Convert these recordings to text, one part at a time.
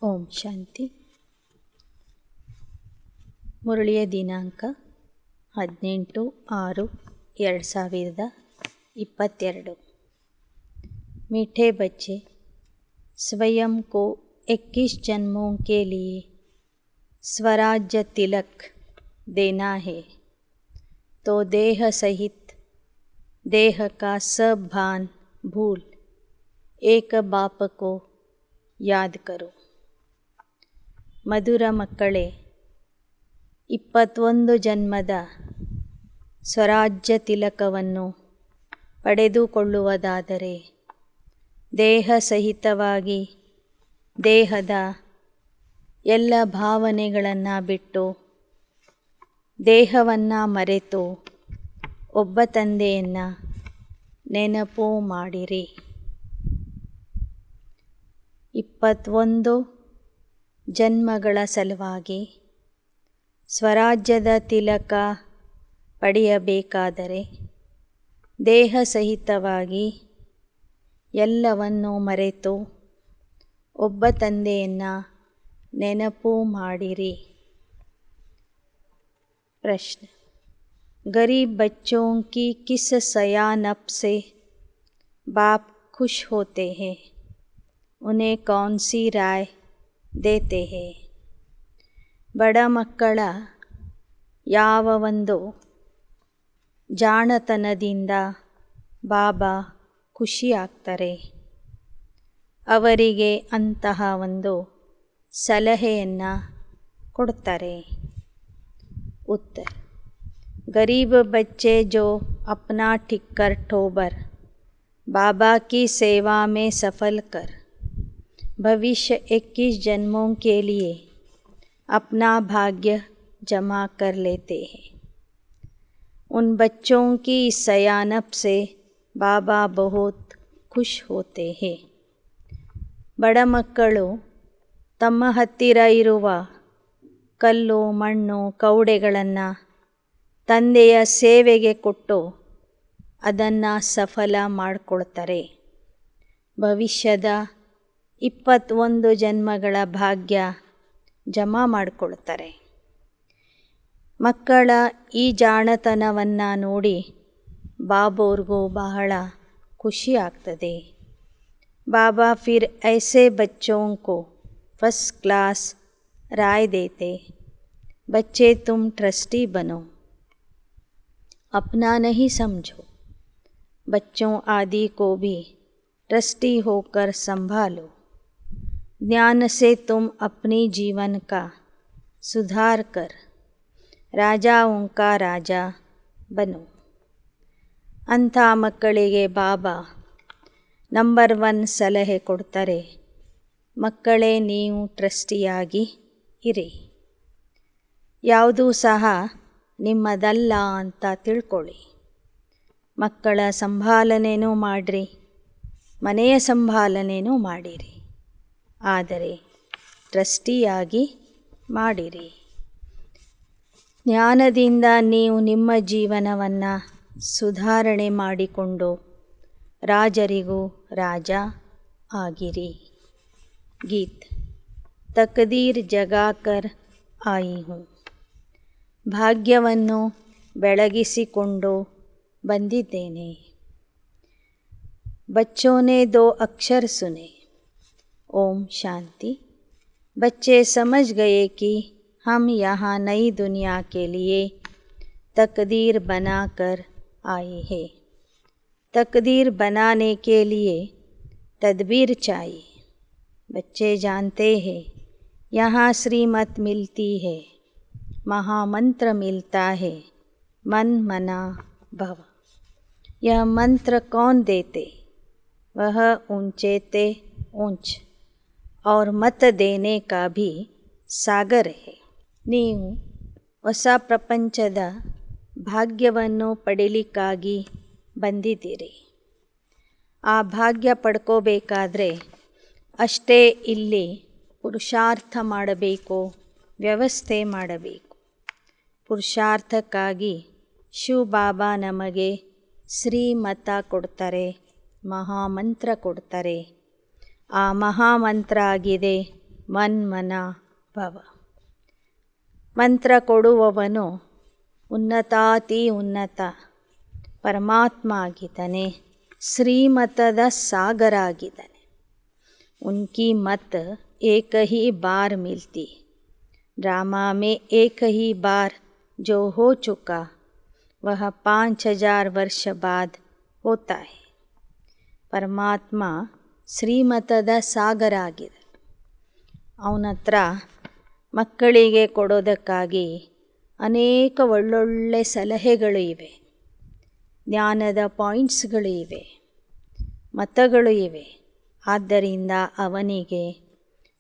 ಓಂ ಶಾಂತಿ. ಮುರಳಿಯ ದಿನಾಂಕ 18/6/2022. मीठे बच्चे, स्वयं को 21 जन्मों के लिए स्वराज्य तिलक देना है, तो देह सहित देह का सब भान भूल एक बाप को याद करो. ಮಧುರ ಮಕ್ಕಳೇ, 21 ಜನ್ಮದ ಸ್ವರಾಜ್ಯ ತಿಲಕವನ್ನು ಪಡೆದುಕೊಳ್ಳುವುದಾದರೆ ದೇಹ ಸಹಿತವಾಗಿ ದೇಹದ ಎಲ್ಲ ಭಾವನೆಗಳನ್ನು ಬಿಟ್ಟು ದೇಹವನ್ನು ಮರೆತು ಒಬ್ಬ ತಂದೆಯನ್ನು ನೆನಪು ಮಾಡಿರಿ. 21 ಜನ್ಮಗಳ ಸಲುವಾಗಿ ಸ್ವರಾಜ್ಯದ ತಿಲಕ ಪಡೆಯಬೇಕಾದರೆ ದೇಹ ಸಹಿತವಾಗಿ ಎಲ್ಲವನ್ನು ಮರೆತು ಒಬ್ಬ ತಂದೆಯನ್ನು ನೆನಪು ಮಾಡಿರಿ. ಪ್ರಶ್ನೆ: गरीब बच्चों की किस सयानप से बाप खुश होते हैं, उन्हें कौन सी राय देते हैं? ಬಡ ಮಕ್ಕಳ ಯಾವ ಒಂದು ಜಾಣತನದಿಂದ ಬಾಬಾ ಖುಷಿಯಾಗ್ತಾರೆ, ಅವರಿಗೆ ಅಂತಹ ಒಂದು ಸಲಹೆಯನ್ನು ಕೊಡ್ತಾರೆ. उत्तर: गरीब बच्चे जो अपना ठिक्कर ठोबर बाबा की सेवा में सफल कर भविष्य 21 जन्मों के लिए अपना भाग्य जमा कर लेते हैं, उन बच्चों की सयानप से बाबा बहुत खुश होते हैं. ಬಡ ಮಕ್ಕಳು ತಮ್ಮ ಹತ್ತಿರ ಇರುವ ಕಲ್ಲು ಮಣ್ಣು ಕೌಡೆಗಳನ್ನು ತಂದೆಯ ಸೇವೆಗೆ ಕೊಟ್ಟು ಅದನ್ನು ಸಫಲ ಮಾಡಿಕೊಳ್ತಾರೆ. ಭವಿಷ್ಯದ 21 ಜನ್ಮಗಳ ಭಾಗ್ಯ ಜಮಾ ಮಾಡಿಕೊಳ್ತಾರೆ. ಮಕ್ಕಳ ಈ ಜಾಣತನವನ್ನು ನೋಡಿ ಬಾಬೋರ್ಗೂ ಬಹಳ ಖುಷಿ ಆಗ್ತದೆ. बाबा फिर ऐसे बच्चों को फर्स्ट क्लास राय देते, बच्चे तुम ट्रस्टी बनो, अपना नहीं समझो, बच्चों आदि को भी ट्रस्टी होकर संभालो, ज्ञान से तुम अपनी जीवन का सुधार कर राजाओं का राजा बनो. ಅಂಥ ಮಕ್ಕಳಿಗೆ ಬಾಬಾ ನಂಬರ್ 1 ಸಲಹೆ ಕೊಡ್ತಾರೆ, ಮಕ್ಕಳೇ ನೀವು ಟ್ರಸ್ಟಿಯಾಗಿ ಇರಿ, ಯಾವುದೂ ಸಹ ನಿಮ್ಮದಲ್ಲ ಅಂತ ತಿಳ್ಕೊಳ್ಳಿ. ಮಕ್ಕಳ ಸಂಭಾಲನೆನೂ ಮಾಡಿರಿ, ಮನೆಯ ಸಂಭಾಲನೆನೂ ಮಾಡಿರಿ, ಆದರೆ ಟ್ರಸ್ಟಿಯಾಗಿ ಮಾಡಿರಿ. ಜ್ಞಾನದಿಂದ ನೀವು ನಿಮ್ಮ ಜೀವನವನ್ನು ಸುಧಾರಣೆ ಮಾಡಿಕೊಂಡು ರಾಜರಿಗೂ ರಾಜ ಆಗಿರಿ. ಗೀತ್: ತಕದೀರ್ ಜಗಾಕರ್ ಆಯಿ ಹೂಂ, ಭಾಗ್ಯವನ್ನು ಬೆಳಗಿಸಿಕೊಂಡು ಬಂದಿದ್ದೇನೆ. बच्चों ने 2 अक्षर सुने. ओम शांति. बच्चे समझ गए कि हम यहाँ नई दुनिया के लिए तकदीर बनाकर आए हैं. तकदीर बनाने के लिए तदबीर चाहिए. बच्चे जानते हैं यहाँ श्रीमत मिलती है, महामंत्र मिलता है, मन मना भव. यह मंत्र कौन देते? वह ऊंचे ते ऊंच और मत देने का भी सागर है. ನೀವು ಹೊಸ ಪ್ರಪಂಚದ ಭಾಗ್ಯವನ್ನು ಪಡೀಲಿಕ್ಕಾಗಿ ಬಂದಿದ್ದೀರಿ. ಆ ಭಾಗ್ಯ ಪಡ್ಕೋಬೇಕಾದ್ರೆ ಅಷ್ಟೇ ಇಲ್ಲಿ ಪುರುಷಾರ್ಥ ಮಾಡಬೇಕು, ವ್ಯವಸ್ಥೆ ಮಾಡಬೇಕು. ಪುರುಷಾರ್ಥಕ್ಕಾಗಿ ಶಿವಬಾಬಾ ನಮಗೆ ಶ್ರೀಮತ ಕೊಡ್ತಾರೆ, ಮಹಾಮಂತ್ರ ಕೊಡ್ತಾರೆ. ಆ ಮಹಾಮಂತ್ರ ಆಗಿದೆ ಮನ್ಮನ ಭವ. ಮಂತ್ರ ಕೊಡುವವನು ಉನ್ನತಾತಿ ಉನ್ನತ ಪರಮಾತ್ಮ ಆಗಿದ್ದಾನೆ, ಶ್ರೀಮತದ ಸಾಗರ ಆಗಿದ್ದಾನೆ. ಉನ್ಕಿ ಮತ್ ಏಕ ಹಿ ಬಾರ್ ಮಿಲ್ತಿ, ಡ್ರಾಮಾ ಮೇ ಏಕ ಹಿ ಬಾರ್ जो हो चुका वह 5000 वर्ष बाद होता है. ಪರಮಾತ್ಮ ಶ್ರೀಮತದ ಸಾಗರ ಆಗಿದೆ. ಅವನ ಹತ್ರ ಮಕ್ಕಳಿಗೆ ಕೊಡೋದಕ್ಕಾಗಿ ಅನೇಕ ಒಳ್ಳೊಳ್ಳೆ ಸಲಹೆಗಳು ಇವೆ, ಜ್ಞಾನದ ಪಾಯಿಂಟ್ಸ್ಗಳು ಇವೆ, ಮತಗಳು ಇವೆ. ಆದ್ದರಿಂದ ಅವನಿಗೆ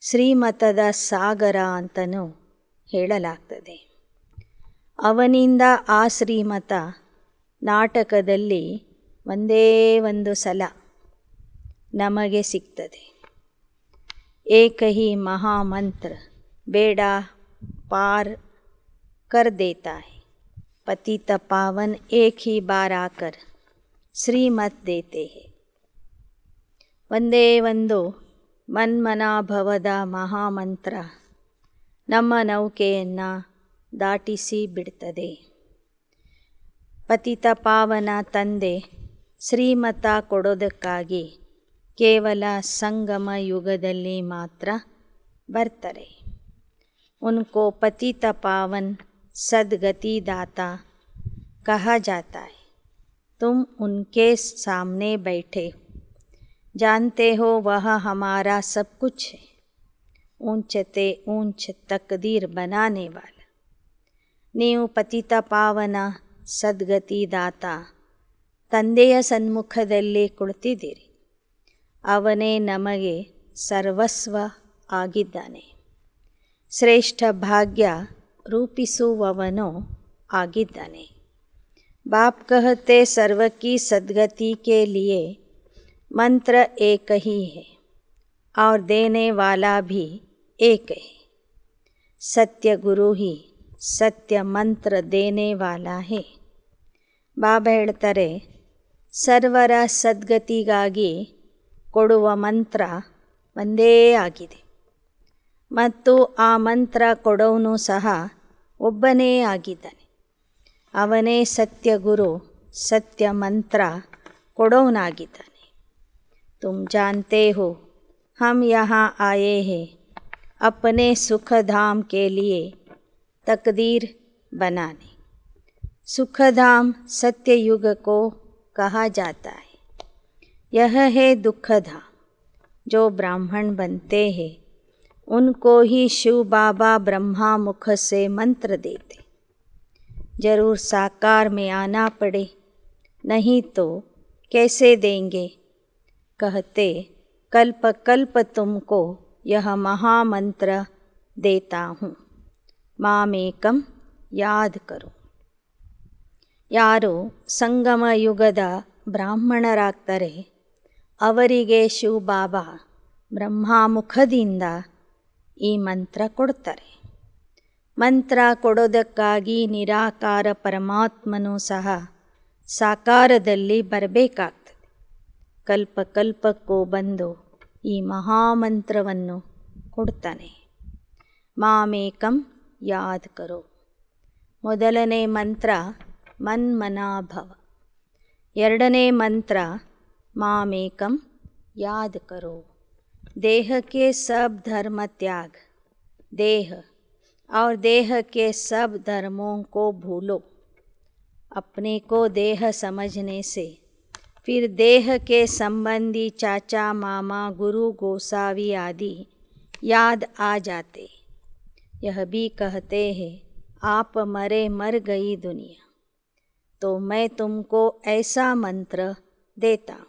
ಶ್ರೀಮತದ ಸಾಗರ ಅಂತಲೂ ಹೇಳಲಾಗ್ತದೆ. ಅವನಿಂದ ಆ ಶ್ರೀಮತ ನಾಟಕದಲ್ಲಿ ಒಂದೇ ಒಂದು ಸಲ ನಮಗೆ ಸಿಗ್ತದೆ. ಏಕ ಹಿ ಮಹಾಮಂತ್ರ ಬೇಡ ಪಾರ್ ಕರ್ ದೇತಾ ಹೈ, ಪತಿತ ಪಾವನ್ ಏಕ್ ಹಿ ಬಾರ್ ಆಕರ್ ಶ್ರೀಮತ್ ದೇತೆ ಹೈ. ಒಂದೇ ಒಂದು ಮನ್ಮನಾಭವದ ಮಹಾಮಂತ್ರ ನಮ್ಮ ನೌಕೆಯನ್ನು ದಾಟಿಸಿ ಬಿಡ್ತದೆ. ಪತಿತ ಪಾವನ ತಂದೆ ಶ್ರೀಮತ ಕೊಡೋದಕ್ಕಾಗಿ ಕೇವಲ ಸಂಗಮ ಯುಗದಲ್ಲಿ ಮಾತ್ರ ಬರ್ತಾರೆ. ಉನ್ಕೋ ಪತಿತ ಪಾವನ್ ಸದ್ಗತಿ ದಾತಾ ಕಹಾ ಜಾತಾ ಹೈ. ತುಮ್ ಉನ್ಕೆ ಸಾಮನೆ बैठे हो, जानते हो वह हमारा सब कुछ है, ऊंचते ऊंच तकदीर बनाने वाला. ನೀವು ಪತಿತ ಪಾವನ ಸದ್ಗತಿ ದಾತ ತಂದೆಯ ಸನ್ಮುಖದಲ್ಲಿ ಕುಳಿತಿದ್ದೀರಿ. ಅವನೇ ನಮಗೆ ಸರ್ವಸ್ವ ಆಗಿದ್ದಾನೆ, ಶ್ರೇಷ್ಠ ಭಾಗ್ಯ ರೂಪಿಸುವವನು ಆಗಿದ್ದಾನೆ. ಬಾಪ್ ಕಹತೆ ಸರ್ವ ಕಿ ಸದ್ಗತಿ ಕೆ ಲಿಯೆ ಮಂತ್ರ ಏಕ ಹಿ ಹೈ और देने वाला भी एक है. सत्य गुरु ही ಸತ್ಯ ಮಂತ್ರ ದೇನೆ ವಾಲಾ ಹೇ. ಬಾಬಾ ಹೇಳ್ತಾರೆ, ಸರ್ವರ ಸದ್ಗತಿಗಾಗಿ ಕೊಡುವ ಮಂತ್ರ ಒಂದೇ ಆಗಿದೆ ಮತ್ತು ಆ ಮಂತ್ರ ಕೊಡೋನು ಸಹ ಒಬ್ಬನೇ ಆಗಿದ್ದಾನೆ. ಅವನೇ ಸತ್ಯ ಗುರು, ಸತ್ಯ ಮಂತ್ರ ಕೊಡೋನಾಗಿದ್ದಾನೆ. ತುಮ್ ಜಾನ್ತೆ ಹೋ ಹಮ್ ಯಹಾ ಆಯೇ ಹೇ अपने सुखधाम के लिए तकदीर बनाने. सुखधाम सत्य युग को कहा जाता है. यह है दुखधाम. जो ब्राह्मण बनते हैं उनको ही शिव बाबा ब्रह्मा मुख से मंत्र देते. जरूर साकार में आना पड़े, नहीं तो कैसे देंगे. कहते कल्प कल्प तुमको यह महामंत्र देता हूँ, ಮಾಮೇಕಂ ಯಾದ್ ಕರೋ. ಯಾರು ಸಂಗಮ ಯುಗದ ಬ್ರಾಹ್ಮಣರಾಗ್ತಾರೆ ಅವರಿಗೆ ಶಿವ ಬಾಬಾ ಬ್ರಹ್ಮಾಮುಖದಿಂದ ಈ ಮಂತ್ರ ಕೊಡ್ತಾರೆ. ಮಂತ್ರ ಕೊಡೋದಕ್ಕಾಗಿ ನಿರಾಕಾರ ಪರಮಾತ್ಮನೂ ಸಹ ಸಾಕಾರದಲ್ಲಿ ಬರಬೇಕಾಗ್ತದೆ. ಕಲ್ಪ ಕಲ್ಪಕ್ಕೂ ಬಂದು ಈ ಮಹಾಮಂತ್ರವನ್ನು ಕೊಡ್ತಾನೆ. ಮಾಮೇಕಂ ಯಾದ್ ಕರೋ. ಮೊದಲನೇ ಮಂತ್ರ ಮನ್ಮನಾಭವ, ಎರಡನೇ ಮಂತ್ರ ಮಾಮೇಕಂ याद करो. देह के सब धर्म त्याग, देह और देह के सब धर्मों को भूलो. अपने को देह समझने से फिर देह के संबंधी चाचा मामा गुरु गोसावी आदि याद आ जाते. यह भी कहते हैं आप मरे मर गई दुनिया, तो मैं तुमको ऐसा मंत्र देता हूँ.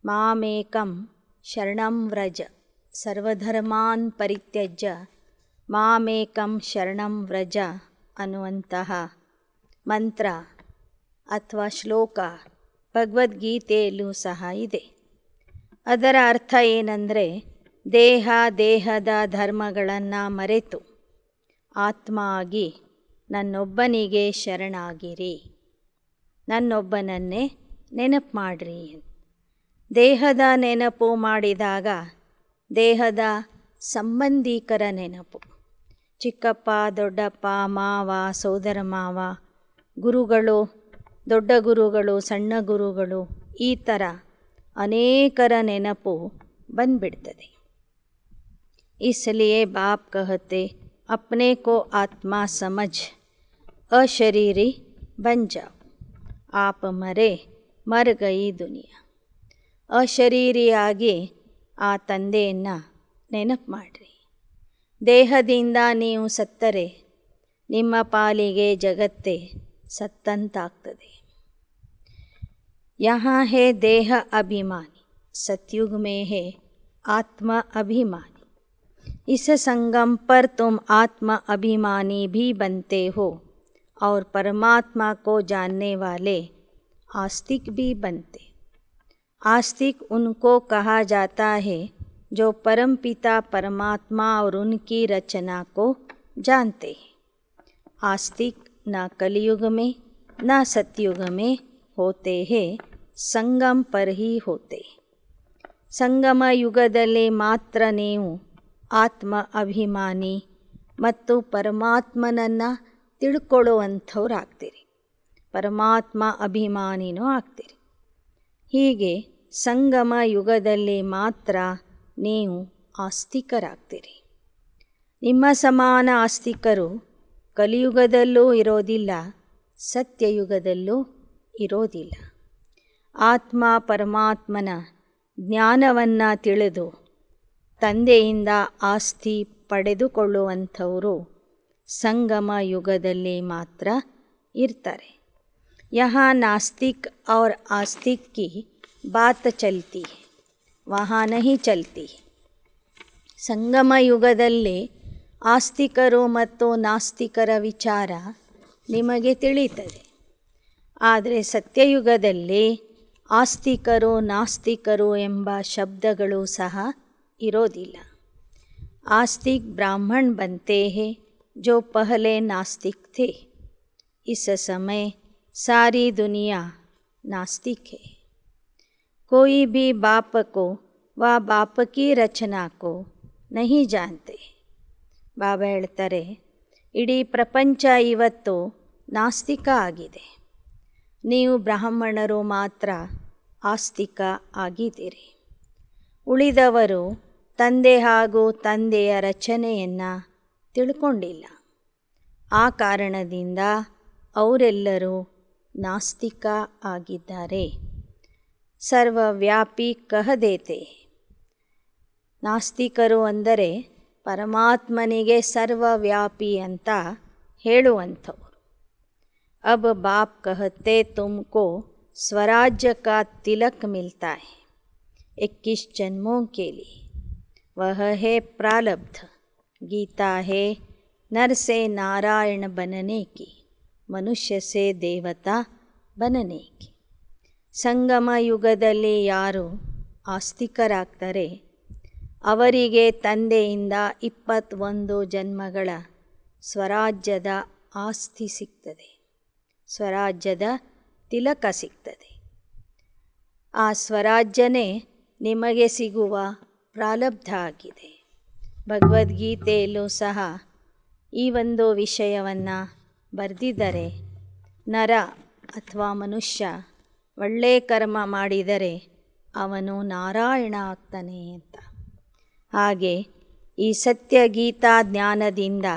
ಮಾಮೇಕಂ ಶರಣಂ ವ್ರಜ ಸರ್ವಧರ್ಮಾನ್ ಪರಿತ್ಯಜ್ಯ ಮಾಮೇಕಂ ಶರಣಂ ವ್ರಜ ಅನ್ನುವಂತಹ ಮಂತ್ರ ಅಥವಾ ಶ್ಲೋಕ ಭಗವದ್ಗೀತೆಯಲ್ಲೂ ಸಹ ಇದೆ. ಅದರ ಅರ್ಥ ಏನಂದರೆ, ದೇಹದ ಧರ್ಮಗಳನ್ನು ಮರೆತು ಆತ್ಮ ಆಗಿ ನನ್ನೊಬ್ಬನಿಗೆ ಶರಣಾಗಿರಿ, ನನ್ನೊಬ್ಬನನ್ನೇ ನೆನಪು ಮಾಡಿರಿ. ದೇಹದ ನೆನಪು ಮಾಡಿದಾಗ ದೇಹದ ಸಂಬಂಧಿಕರ ನೆನಪು. ಚಿಕ್ಕಪ್ಪ, ದೊಡ್ಡಪ್ಪ, ಮಾವ, ಸೋದರ ಮಾವ, ಗುರುಗಳು, ದೊಡ್ಡ ಗುರುಗಳು, ಸಣ್ಣ ಗುರುಗಳು, ಈ ಥರ ಅನೇಕರ ನೆನಪು ಬಂದ್ಬಿಡ್ತದೆ. इसलिए बाप कहते अपने को आत्मा समझ अशरीरी बन जाओ. आप मरे मर गई ದುನಿಯಾ. ಅಶರೀರಿಯಾಗಿ ಆ ತಂದೆಯನ್ನು ನೆನಪು ಮಾಡಿರಿ. ದೇಹದಿಂದ ನೀವು ಸತ್ತರೆ ನಿಮ್ಮ ಪಾಲಿಗೆ ಜಗತ್ತೇ ಸತ್ತಂತಾಗ್ತದೆ. यहाँ है देह अभिमानी, सतयुग में है आत्मा अभिमानी. इस संगम पर तुम आत्मा अभिमानी भी बनते हो और परमात्मा को जानने वाले आस्तिक भी बनते. आस्तिक उनको कहा जाता है जो परमपिता परमात्मा और उनकी रचना को जानते हैं. आस्तिक न कलयुग में न सतयुग में होते हैं, ಸಂಗಮ पर ही होते. ಸಂಗಮ ಯುಗದಲ್ಲಿ ಮಾತ್ರ ನೀವು ಆತ್ಮ ಅಭಿಮಾನಿ ಮತ್ತು ಪರಮಾತ್ಮನನ್ನು ತಿಳ್ಕೊಳ್ಳುವಂಥವ್ರಾಗ್ತೀರಿ, ಪರಮಾತ್ಮ ಅಭಿಮಾನಿನೂ ಆಗ್ತೀರಿ. ಹೀಗೆ ಸಂಗಮ ಯುಗದಲ್ಲಿ ಮಾತ್ರ ನೀವು ಆಸ್ತಿಕರಾಗ್ತೀರಿ. ನಿಮ್ಮ ಸಮಾನ ಆಸ್ತಿಕರು ಕಲಿಯುಗದಲ್ಲೂ ಇರೋದಿಲ್ಲ, ಸತ್ಯಯುಗದಲ್ಲೂ ಇರೋದಿಲ್ಲ. ಆತ್ಮ ಪರಮಾತ್ಮನ ಜ್ಞಾನವನ್ನು ತಿಳಿದು ತಂದೆಯಿಂದ ಆಸ್ತಿ ಪಡೆದುಕೊಳ್ಳುವಂಥವರು ಸಂಗಮ ಯುಗದಲ್ಲಿ ಮಾತ್ರ ಇರ್ತಾರೆ. यहाँ नास्तिक और आस्तिक की बात चलती है, वहाँ नहीं चलती. ಸಂಗಮ ಯುಗದಲ್ಲಿ ಆಸ್ತಿಕರು ಮತ್ತು ನಾಸ್ತಿಕರ ವಿಚಾರ ನಿಮಗೆ ತಿಳಿಯುತ್ತದೆ. ಆದರೆ ಸತ್ಯಯುಗದಲ್ಲಿ ಆಸ್ತಿಕರು ನಾಸ್ತಿಕರು ಎಂಬ ಶಬ್ದಗಳು ಸಹ ಇರೋದಿಲ್ಲ. ಆಸ್ತಿಕ್ ಬ್ರಾಹ್ಮಣ बनते हैं जो पहले नास्तिक थे. इस समय सारी दुनिया नास्तिक है. कोई भी बाप को व बाप की रचना को नहीं जानते. ಬಾಬಾ ಹೇಳ್ತಾರೆ, ಇಡೀ ಪ್ರಪಂಚ ಇವತ್ತು ನಾಸ್ತಿಕ ಆಗಿದೆ. ನೀವು ಬ್ರಾಹ್ಮಣರು ಮಾತ್ರ ಆಸ್ತಿಕ ಆಗಿದ್ದೀರಿ. ಉಳಿದವರು ತಂದೆ ಹಾಗೂ ತಂದೆಯ ರಚನೆಯನ್ನು ತಿಳ್ಕೊಂಡಿಲ್ಲ. ಆ ಕಾರಣದಿಂದ ಅವರೆಲ್ಲರೂ ನಾಸ್ತಿಕ ಆಗಿದ್ದಾರೆ. ಸರ್ವವ್ಯಾಪಿ ಕಹದೇತೆ. ನಾಸ್ತಿಕರು ಅಂದರೆ ಪರಮಾತ್ಮನಿಗೆ ಸರ್ವವ್ಯಾಪಿ ಅಂತ ಹೇಳುವಂಥವರು. अब बाप कहते तुमको स्वराज्य का तिलक मिलता है 21 जन्मों के लिए. वह है प्रारब्ध. गीता है नर से नारायण बनने की, मनुष्य से देवता बनने की. ಸಂಗಮ ಯುಗದಲ್ಲಿ ಯಾರು ಆಸ್ತಿಕರಾಗ್ತಾರೆ ಅವರಿಗೆ ತಂದೆಯಿಂದ 21 ಜನ್ಮಗಳ ಸ್ವರಾಜ್ಯದ ಆಸ್ತಿ ಸಿಗ್ತದೆ, ಸ್ವರಾಜ್ಯದ ತಿಲಕ ಸಿಗ್ತದೆ. ಆ ಸ್ವರಾಜ್ಯನೇ ನಿಮಗೆ ಸಿಗುವ ಪ್ರಾರಬ್ಧ ಆಗಿದೆ. ಭಗವದ್ಗೀತೆಯಲ್ಲೂ ಸಹ ಈ ಒಂದು ವಿಷಯವನ್ನು ಬರೆದಿದ್ದಾರೆ. ನರ ಅಥವಾ ಮನುಷ್ಯ ಒಳ್ಳೆ ಕರ್ಮ ಮಾಡಿದರೆ ಅವನು ನಾರಾಯಣ ಆಗ್ತಾನೆ ಅಂತ. ಹಾಗೆ ಈ ಸತ್ಯ ಗೀತಾ ಜ್ಞಾನದಿಂದ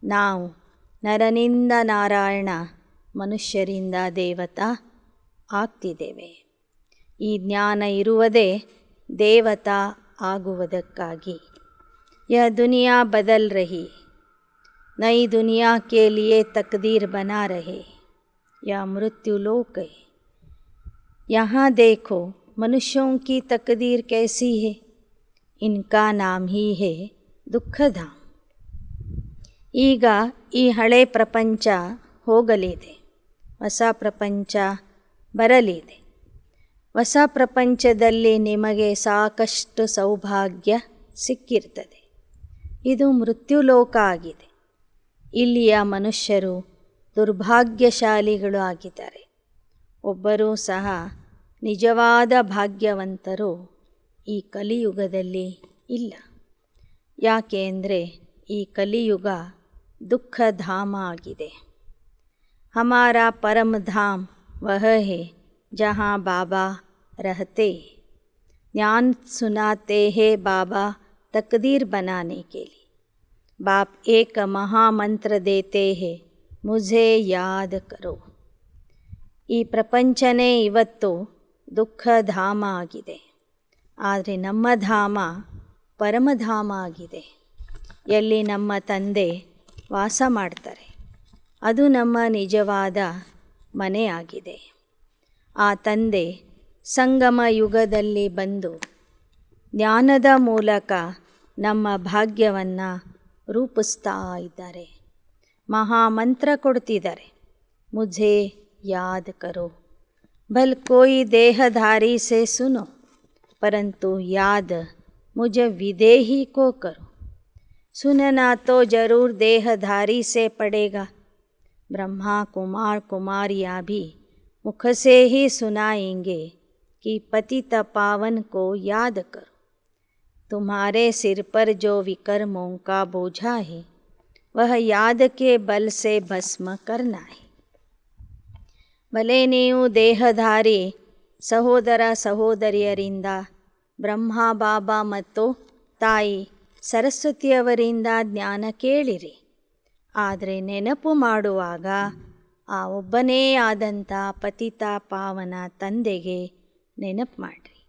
ನಾವು ನರನಿಂದ ನಾರಾಯಣ, ಮನುಷ್ಯರಿಂದ ದೇವತಾ ಆಗ್ತಿದ್ದೇವೆ. ಈ ಜ್ಞಾನ ಇರುವುದೇ ದೇವತಾ ಆಗುವುದಕ್ಕಾಗಿ. यह दुनिया बदल रही, नई दुनिया के लिए तकदीर बना रहे. यह मृत्यु लोक है. यहाँ देखो मनुष्यों की तकदीर कैसी है. इनका नाम ही है दुखधाम. ಈಗ ಈ ಹಳೆ ಪ್ರಪಂಚ ಹೋಗಲಿದೆ, ಹೊಸ ಪ್ರಪಂಚ ಬರಲಿದೆ. ಹೊಸ ಪ್ರಪಂಚದಲ್ಲಿ ನಿಮಗೆ ಸಾಕಷ್ಟು ಸೌಭಾಗ್ಯ ಸಿಕ್ಕಿರ್ತದೆ. ಇದು ಮೃತ್ಯುಲೋಕ ಆಗಿದೆ. ಇಲ್ಲಿಯ ಮನುಷ್ಯರು ದುರ್ಭಾಗ್ಯಶಾಲಿಗಳು ಆಗಿದ್ದಾರೆ. ಒಬ್ಬರೂ ಸಹ ನಿಜವಾದ ಭಾಗ್ಯವಂತರು ಈ ಕಲಿಯುಗದಲ್ಲಿ ಇಲ್ಲ. ಯಾಕೆ ಅಂದರೆ ಈ ಕಲಿಯುಗ ದುಃಖಧಾಮ ಆಗಿದೆ. ಹಮಾರಾ ಪರಮ ಧಾಮ್ ವಹ ಹೇ ಜहाँ ಬಾಬಾ रहते. ज्ञान सुनाते हैं बाबा तकदीर बनाने के लिए. बाप एक महामंत्र देते हैं, मुझे याद करो. ಈ ಪ್ರಪಂಚನೇ ಇವತ್ತು ದುಃಖಧಾಮ ಆಗಿದೆ. ಆದರೆ ನಮ್ಮ ಧಾಮ ಪರಮಧಾಮ ಆಗಿದೆ, ಎಲ್ಲಿ ನಮ್ಮ ತಂದೆ ವಾಸ ಮಾಡ್ತಾರೆ. ಅದು ನಮ್ಮ ನಿಜವಾದ ಮನೆಯಾಗಿದೆ. ಆ ತಂದೆ ಸಂಗಮ ಯುಗದಲ್ಲಿ ಬಂದು ಜ್ಞಾನದ ಮೂಲಕ ನಮ್ಮ ಭಾಗ್ಯವನ್ನು ರೂಪಿಸ್ತಾ ಇದ್ದಾರೆ. ಮಹಾಮಂತ್ರ ಕೊಡ್ತಿದ್ದಾರೆ, ಮುझे याद करो. भल कोई देहधारी से सुनो, परंतु याद मुझे विदेही को करो. सुनना तो जरूर देहधारी से पड़ेगा. ब्रह्मा कुमार कुमारियाँ भी मुख से ही सुनाएंगे कि पतित पावन को याद करो. तुम्हारे सिर पर जो विकर्मों का बोझा है, वह याद के बल से भस्म करना है. ಭಲೆ ನೀವು ದೇಹಧಾರಿ ಸಹೋದರ ಸಹೋದರಿಯರಿಂದ, ಬ್ರಹ್ಮ ಬಾಬಾ ಮತ್ತು ತಾಯಿ ಸರಸ್ವತಿಯವರಿಂದ ಜ್ಞಾನ ಕೇಳಿರಿ. ಆದರೆ ನೆನಪು ಮಾಡುವಾಗ ಆ ಒಬ್ಬನೇ ಆದಂಥ ಪತಿತ ಪಾವನ ತಂದೆಗೆ ನೆನಪು ಮಾಡಿರಿ.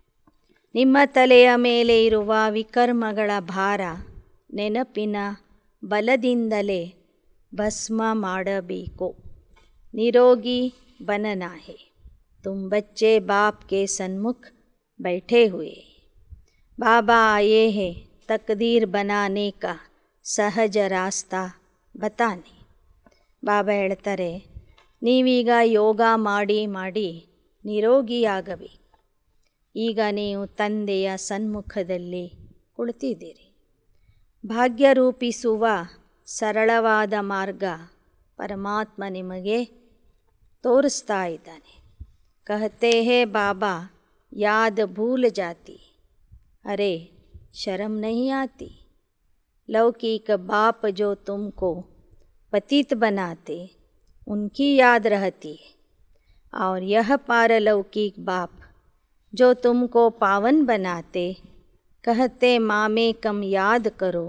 ನಿಮ್ಮ ತಲೆಯ ಮೇಲೆ ಇರುವ ವಿಕರ್ಮಗಳ ಭಾರ ನೆನಪಿನ ಬಲದಿಂದಲೇ ಭಸ್ಮ ಮಾಡಬೇಕು. निरोगी बनना है. तुम बच्चे बाप के सन्मुख बैठे हुए. बाबा आए हैं तकदीर बनाने का सहज रास्ता बताने. ಬಾಬಾ ಹೇಳ್ತಾರೆ, ನೀವೀಗ ಯೋಗ ಮಾಡಿ ಮಾಡಿ ನಿರೋಗಿಯಾಗಬೇಕು. ಈಗ ನೀವು ತಂದೆಯ ಸನ್ಮುಖದಲ್ಲಿ ಕುಳಿತಿದ್ದೀರಿ. ಭಾಗ್ಯ ರೂಪಿಸುವ ಸರಳವಾದ ಮಾರ್ಗ ಪರಮಾತ್ಮ ನಿಮಗೆ ತೋರಿಸ್ತಾ ಇದ್ದಾನೆ. कहते हैं बाबा याद भूल जाती, अरे शर्म नहीं आती. लौकिक बाप जो तुमको पतित बनाते, उनकी याद रहती है. और यह पारलौकिक बाप जो तुमको पावन बनाते, कहते मामे कम याद करो,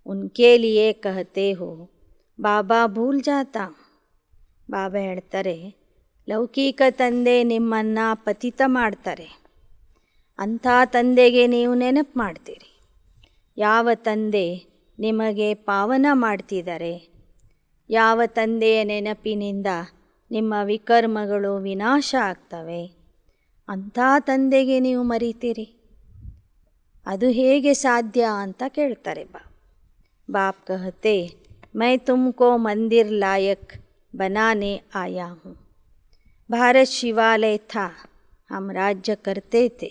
उनके लिए कहते हो ಬಾಬಾ ಭೂಲ್ ಜಾತಾ. ಬಾಬಾ ಹೇಳ್ತಾರೆ, ಲೌಕಿಕ ತಂದೆ ನಿಮ್ಮನ್ನು ಪತಿತ ಮಾಡ್ತಾರೆ, ಅಂಥ ತಂದೆಗೆ ನೀವು ನೆನಪು ಮಾಡ್ತೀರಿ. ಯಾವ ತಂದೆ ನಿಮಗೆ ಪಾವನ ಮಾಡ್ತಿದ್ದಾರೆ, ಯಾವ ತಂದೆಯ ನೆನಪಿನಿಂದ ನಿಮ್ಮ ವಿಕರ್ಮಗಳು ವಿನಾಶ ಆಗ್ತವೆ, ಅಂಥ ತಂದೆಗೆ ನೀವು ಮರಿತೀರಿ. ಅದು ಹೇಗೆ ಸಾಧ್ಯ ಅಂತ ಕೇಳ್ತಾರೆ ಬಾಪ್ ಕಹತೆ, मैं तुमको मंदिर लायक बनाने आया हूँ. भारत शिवालय था, हम राज्य करते थे.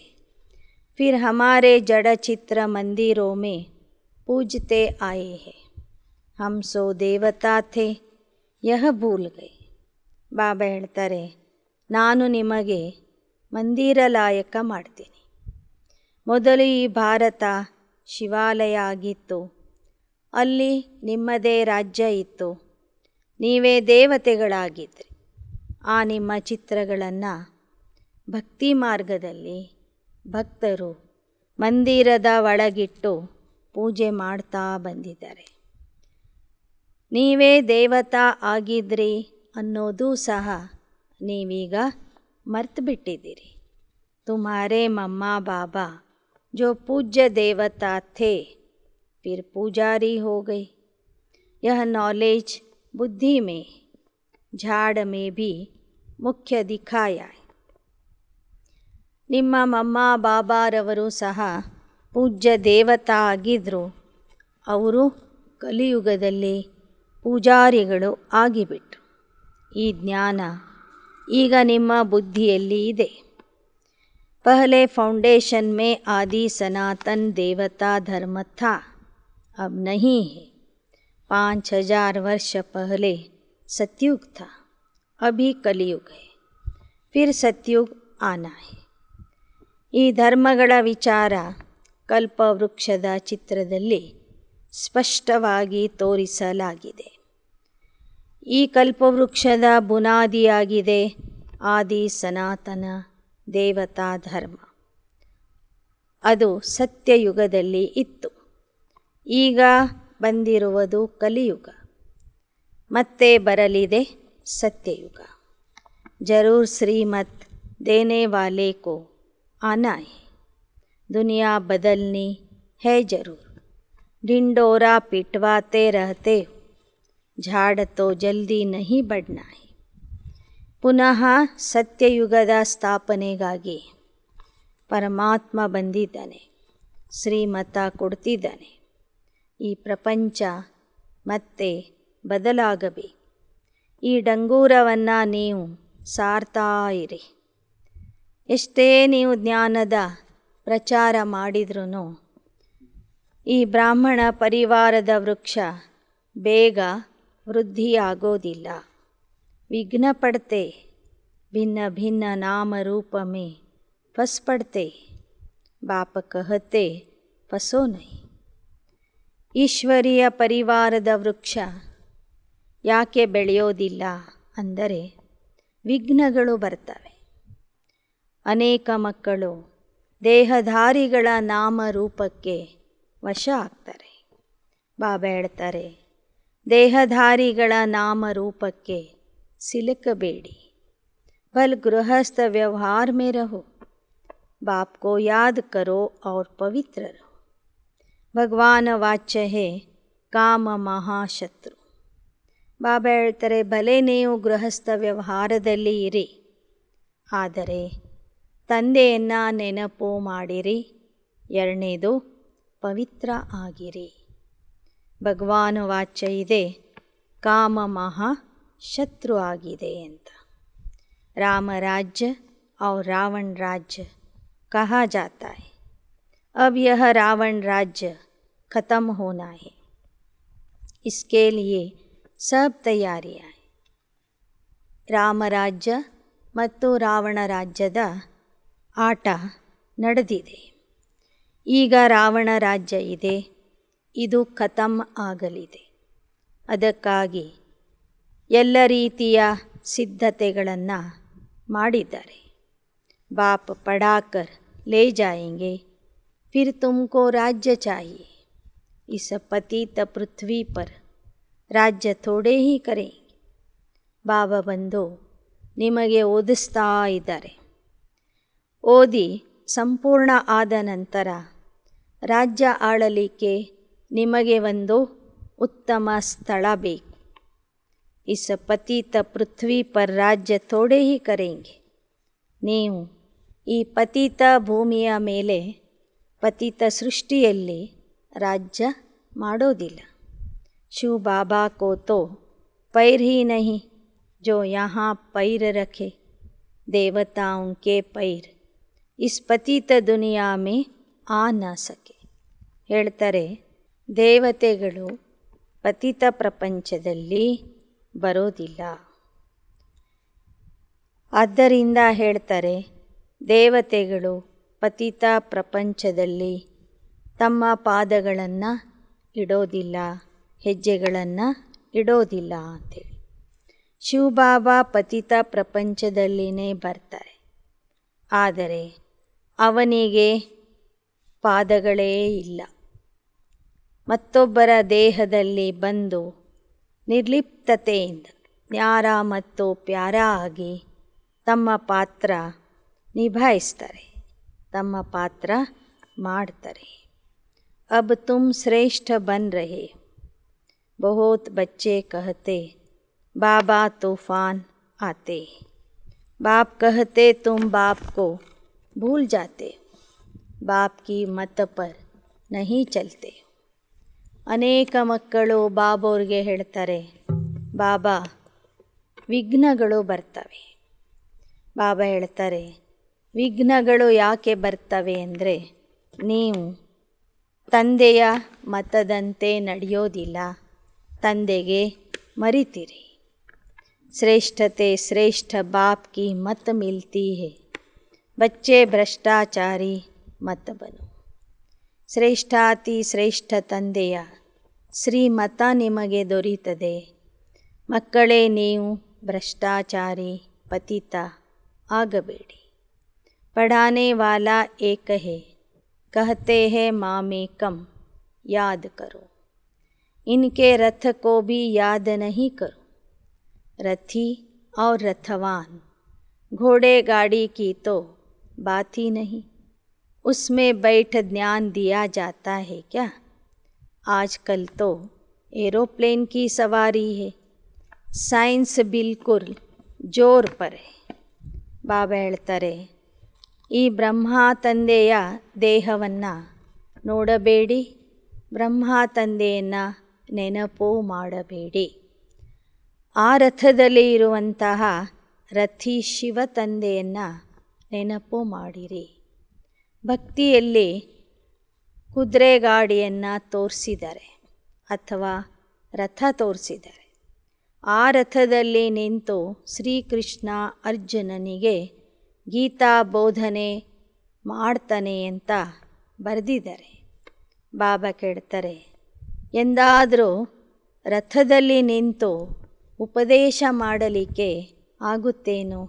फिर हमारे जड़ चित्र मंदिरों में पूजते आए हैं. हम सो देवता थे, यह भूल गए. ಬಾಬಾ ಹೇಳ್ತಾರೆ, ನಾನು ನಿಮಗೆ ಮಂದಿರ ಲಾಯಕ ಮಾಡ್ತೀನಿ. ಮೊದಲು ಈ ಭಾರತ ಶಿವಾಲಯ ಆಗಿತ್ತು, ಅಲ್ಲಿ ನಿಮ್ಮದೇ ರಾಜ್ಯ ಇತ್ತು, ನೀವೇ ದೇವತೆಗಳಾಗಿದ್ರಿ. ಆ ನಿಮ್ಮ ಚಿತ್ರಗಳನ್ನು ಭಕ್ತಿ ಮಾರ್ಗದಲ್ಲಿ ಭಕ್ತರು ಮಂದಿರದ ಒಳಗಿಟ್ಟು ಪೂಜೆ ಮಾಡ್ತಾ ಬಂದಿದ್ದಾರೆ. ನೀವೇ ದೇವತಾ ಆಗಿದ್ರಿ ಅನ್ನೋದು ಸಹ ನೀವೀಗ ಮರ್ತು ಬಿಟ್ಟಿದ್ದೀರಿ. ತುಮಾರೇ ಮಮ್ಮಾ ಬಾಬಾ ಜೋ ಪೂಜ್ಯ ದೇವತಾ ಥೇ, फिर पुजारी हो गई. यह नॉलेज बुद्धि में, झाड़ में भी मुख्य दिखाया है. ನಿಮ್ಮ ಮಮ್ಮ ಬಾಬಾರವರು ಸಹ ಪೂಜ್ಯ ದೇವತಾ ಆಗಿದ್ದರು. ಅವರು ಕಲಿಯುಗದಲ್ಲಿ ಪೂಜಾರಿಗಳು ಆಗಿಬಿಟ್ರು. ಈ ಜ್ಞಾನ ಈಗ ನಿಮ್ಮ ಬುದ್ಧಿಯಲ್ಲಿ ಇದೆ. ಪಹಲೆ ಫೌಂಡೇಶನ್ ಮೇ ಆದಿ ಸನಾತನ್ ದೇವತಾ ಧರ್ಮ ಥಾ, अब नहीं है. 5000 वर्ष पहले सतयुग था, अभी कलयुग है, फिर सतयुग आना है. ಈ ಧರ್ಮಗಳ ವಿಚಾರ ಕಲ್ಪವೃಕ್ಷದ ಚಿತ್ರದಲ್ಲಿ ಸ್ಪಷ್ಟವಾಗಿ ತೋರಿಸಲಾಗಿದೆ. ಈ ಕಲ್ಪವೃಕ್ಷದ ಬುನಾದಿಯಾಗಿದೆ ಆದಿ ಸನಾತನ ದೇವತಾ ಧರ್ಮ. ಅದು ಸತ್ಯಯುಗದಲ್ಲಿ ಇತ್ತು. ಈಗ ಬಂದಿರುವುದು ಕಲಿಯುಗ. ಮತ್ತೆ ಬರಲಿದೆ ಸತ್ಯಯುಗ. ಜರೂರ್ ಶ್ರೀಮತ್ ದೇನೆ ವಾಲೆ ಕೋ ಆನಾ ಹೈ. दुनिया बदलनी है ज़रूर. ढिंडोरा पिटवाते रहते हो, झाड़ तो जल्दी नहीं बढ़ना है. ಪುನಃ ಸತ್ಯಯುಗದ ಸ್ಥಾಪನೆಗಾಗಿ ಪರಮಾತ್ಮ ಬಂದಿದ್ದಾನೆ, ಶ್ರೀಮತ ಕೊಡ್ತಿದ್ದಾನೆ. ಈ ಪ್ರಪಂಚ ಮತ್ತೆ ಬದಲಾಗಬೇಕು. ಈ ಡಂಗೂರವನ್ನು ನೀವು ಸಾರ್ತಾ ಇರಿ. ಎಷ್ಟೇ ನೀವು ಜ್ಞಾನದ ಪ್ರಚಾರ ಮಾಡಿದ್ರೂ ಈ ಬ್ರಾಹ್ಮಣ ಪರಿವಾರದ ವೃಕ್ಷ ಬೇಗ ವೃದ್ಧಿಯಾಗೋದಿಲ್ಲ. ವಿಘ್ನ ಪಡ್ತೆ, ಭಿನ್ನ ಭಿನ್ನ ನಾಮ ರೂಪ में फंस पड़ते. बाप कहते फंसो नहीं. ಈಶ್ವರೀಯ ಪರಿವಾರದ ವೃಕ್ಷ ಯಾಕೆ ಬೆಳೆಯೋದಿಲ್ಲ ಅಂದರೆ ವಿಘ್ನಗಳು ಬರ್ತವೆ. ಅನೇಕ ಮಕ್ಕಳು ದೇಹಧಾರಿಗಳ ನಾಮರೂಪಕ್ಕೆ ವಶ ಆಗ್ತಾರೆ. ಬಾಬಾ ಹೇಳ್ತಾರೆ, ದೇಹಧಾರಿಗಳ ನಾಮರೂಪಕ್ಕೆ ಸಿಲುಕಬೇಡಿ. ಬಲ್ ಗೃಹಸ್ಥ ವ್ಯವಹಾರ में रहो. बाप को याद करो और पवित्र रहो. ಭಗವಾನ್ ವಾಚ್ಯ ಹೇ ಕಾಮ ಮಹಾಶತ್ರು. ಬಾಬಾ ಹೇಳ್ತಾರೆ, ಭಲೆ ನೀವು ಗೃಹಸ್ಥ ವ್ಯವಹಾರದಲ್ಲಿ ಇರಿ, ಆದರೆ ತಂದೆಯನ್ನು ನೆನಪು ಮಾಡಿರಿ. ಎರಡನೇದು ಪವಿತ್ರ ಆಗಿರಿ. ಭಗವಾನ್ ವಾಚ್ಯ ಇದೆ, ಕಾಮ ಮಹಾ ಶತ್ರು ಆಗಿದೆ ಅಂತ. ರಾಮ ರಾಜ್ಯ और रावण राज्य कहा जाता है. अब यह रावण राज्य ख़त्म होना है. इसके लिए सब तैयारियाँ हैं. ರಾಮರಾಜ್ಯ ಮತ್ತು ರಾವಣ ರಾಜ್ಯದ ಆಟ ನಡೆದಿದೆ. ಈಗ ರಾವಣ ರಾಜ್ಯ ಇದೆ, ಇದು ಖತಮ್ ಆಗಲಿದೆ. ಅದಕ್ಕಾಗಿ ಎಲ್ಲ ರೀತಿಯ ಸಿದ್ಧತೆಗಳನ್ನು ಮಾಡಿದ್ದಾರೆ. ಬಾಪ್ ಪಢಾಕರ್ ಲೇ ಜಾಯೆಂಗೆ, ಫಿರ್ ತುಮಕೋ ರಾಜ್ಯ ಚಾಹಿಯೆ. ಇಸ್ ಪತೀತ ಪೃಥ್ವಿ ಪರ್ ರಾಜ್ಯ ಥೋಡೆ ಹಿ ಕರೆಂಗೆ. ಬಾಬಾ ಬಂದು ನಿಮಗೆ ಓದಿಸ್ತಾ ಇದ್ದಾರೆ. ಓದಿ ಸಂಪೂರ್ಣ ಆದ ನಂತರ ರಾಜ್ಯ ಆಳಲಿಕ್ಕೆ ನಿಮಗೆ ಒಂದು ಉತ್ತಮ ಸ್ಥಳ ಬೇಕು. ಇಸ್ ಪತೀತ ಪೃಥ್ವಿ ಪರ್ ರಾಜ್ಯ ಥೋಡೆ ಹಿ ಕರೆಂಗೆ. ನೀವು ಈ ಪತೀತ ಭೂಮಿಯ ಮೇಲೆ, ಪತೀತ ಸೃಷ್ಟಿಯಲ್ಲಿ ರಾಜ್ಯ ಮಾಡೋದಿಲ್ಲ. ಶಿವ ಬಾಬಾ ಕೋ ತೋ पैर ही नहीं जो यहाँ पैर रखे. देवताओं के पैर इस पतित दुनिया में आ न सके. ಹೇಳ್ತಾರೆ, ದೇವತೆಗಳು ಪತಿತ ಪ್ರಪಂಚದಲ್ಲಿ ಬರೋದಿಲ್ಲ. ಆದ್ದರಿಂದ ಹೇಳ್ತಾರೆ, ದೇವತೆಗಳು ಪತಿತ ಪ್ರಪಂಚದಲ್ಲಿ ತಮ್ಮ ಪಾದಗಳನ್ನು ಇಡೋದಿಲ್ಲ, ಹೆಜ್ಜೆಗಳನ್ನು ಇಡೋದಿಲ್ಲ ಅಂತೇಳಿ. ಶಿವಬಾಬಾ ಪತಿತ ಪ್ರಪಂಚದಲ್ಲಿನೇ ಬರ್ತಾರೆ, ಆದರೆ ಅವನಿಗೆ ಪಾದಗಳೇ ಇಲ್ಲ. ಮತ್ತೊಬ್ಬರ ದೇಹದಲ್ಲಿ ಬಂದು ನಿರ್ಲಿಪ್ತತೆಯಿಂದ ನ್ಯಾರ ಮತ್ತು ಪ್ಯಾರ ಆಗಿ ತಮ್ಮ ಪಾತ್ರ ನಿಭಾಯಿಸ್ತಾರೆ, ತಮ್ಮ ಪಾತ್ರ ಮಾಡ್ತಾರೆ. अब तुम श्रेष्ठ बन रहे हो. बहुत बच्चे कहते बाबा तूफ़ान आते. बाप कहते तुम बाप को भूल जाते हो, बाप की मत पर नहीं चलते. ಅನೇಕ ಮಕ್ಕಳು ಬಾಬೋರ್ಗೆ ಹೇಳ್ತಾರೆ, ಬಾಬಾ ವಿಘ್ನಗಳು ಬರ್ತವೆ. ಬಾಬಾ ಹೇಳ್ತಾರೆ, ವಿಘ್ನಗಳು ಯಾಕೆ ಬರ್ತವೆ ಅಂದರೆ ನೀವು ತಂದೆಯ ಮತದಂತೆ ನಡೆಯೋದಿಲ್ಲ, ತಂದೆಗೆ ಮರಿತೀರಿ. ಶ್ರೇಷ್ಠತೆ ಶ್ರೇಷ್ಠ ಬಾಪ್ ಕಿ ಮತ್ ಮಿಲ್ತಿ ಹೈ, ಬಚ್ಚೆ ಭ್ರಷ್ಟಾಚಾರಿ ಮತ್ ಬನು. ಶ್ರೇಷ್ಠಾತಿ ಶ್ರೇಷ್ಠ ತಂದೆಯ ಶ್ರೀಮತ ನಿಮಗೆ ದೊರೀತದೆ. ಮಕ್ಕಳೇ, ನೀವು ಭ್ರಷ್ಟಾಚಾರಿ ಪತಿತ ಆಗಬೇಡಿ. ಪಢಾನೆ ವಾಲಾ ಏಕ ಹೇ, कहते हैं मामेकम याद करो. इनके रथ को भी याद नहीं करो. रथी और रथवान, घोड़े गाड़ी की तो बात ही नहीं. उसमें बैठ ज्ञान दिया जाता है क्या? आजकल तो एरोप्लेन की सवारी है. साइंस बिल्कुल जोर पर है. ಬಾಬಾ ಹೇಳ್ತಾರೆ, ಈ ಬ್ರಹ್ಮ ತಂದೆಯ ದೇಹವನ್ನು ನೋಡಬೇಡಿ, ಬ್ರಹ್ಮ ತಂದೆಯನ್ನು ನೆನಪು ಮಾಡಬೇಡಿ. ಆ ರಥದಲ್ಲಿ ಇರುವಂತಹ ರಥಿ ಶಿವ ತಂದೆಯನ್ನು ನೆನಪು ಮಾಡಿರಿ. ಭಕ್ತಿಯಲ್ಲಿ ಕುದುರೆ ಗಾಡಿಯನ್ನು ತೋರಿಸಿದ್ದಾರೆ ಅಥವಾ ರಥ ತೋರಿಸಿದ್ದಾರೆ. ಆ ರಥದಲ್ಲಿ ನಿಂತು ಶ್ರೀಕೃಷ್ಣ ಅರ್ಜುನನಿಗೆ ಗೀತಾ ಬೋಧನೆ ಮಾಡ್ತಾನೆ ಅಂತ ಬರೆದಿದ್ದಾರೆ. ಬಾಬಾ ಕೇಳ್ತಾರೆ, ಎಂದಾದರೂ ರಥದಲ್ಲಿ ನಿಂತು ಉಪದೇಶ ಮಾಡಲಿಕ್ಕೆ ಆಗುತ್ತೇನೋ?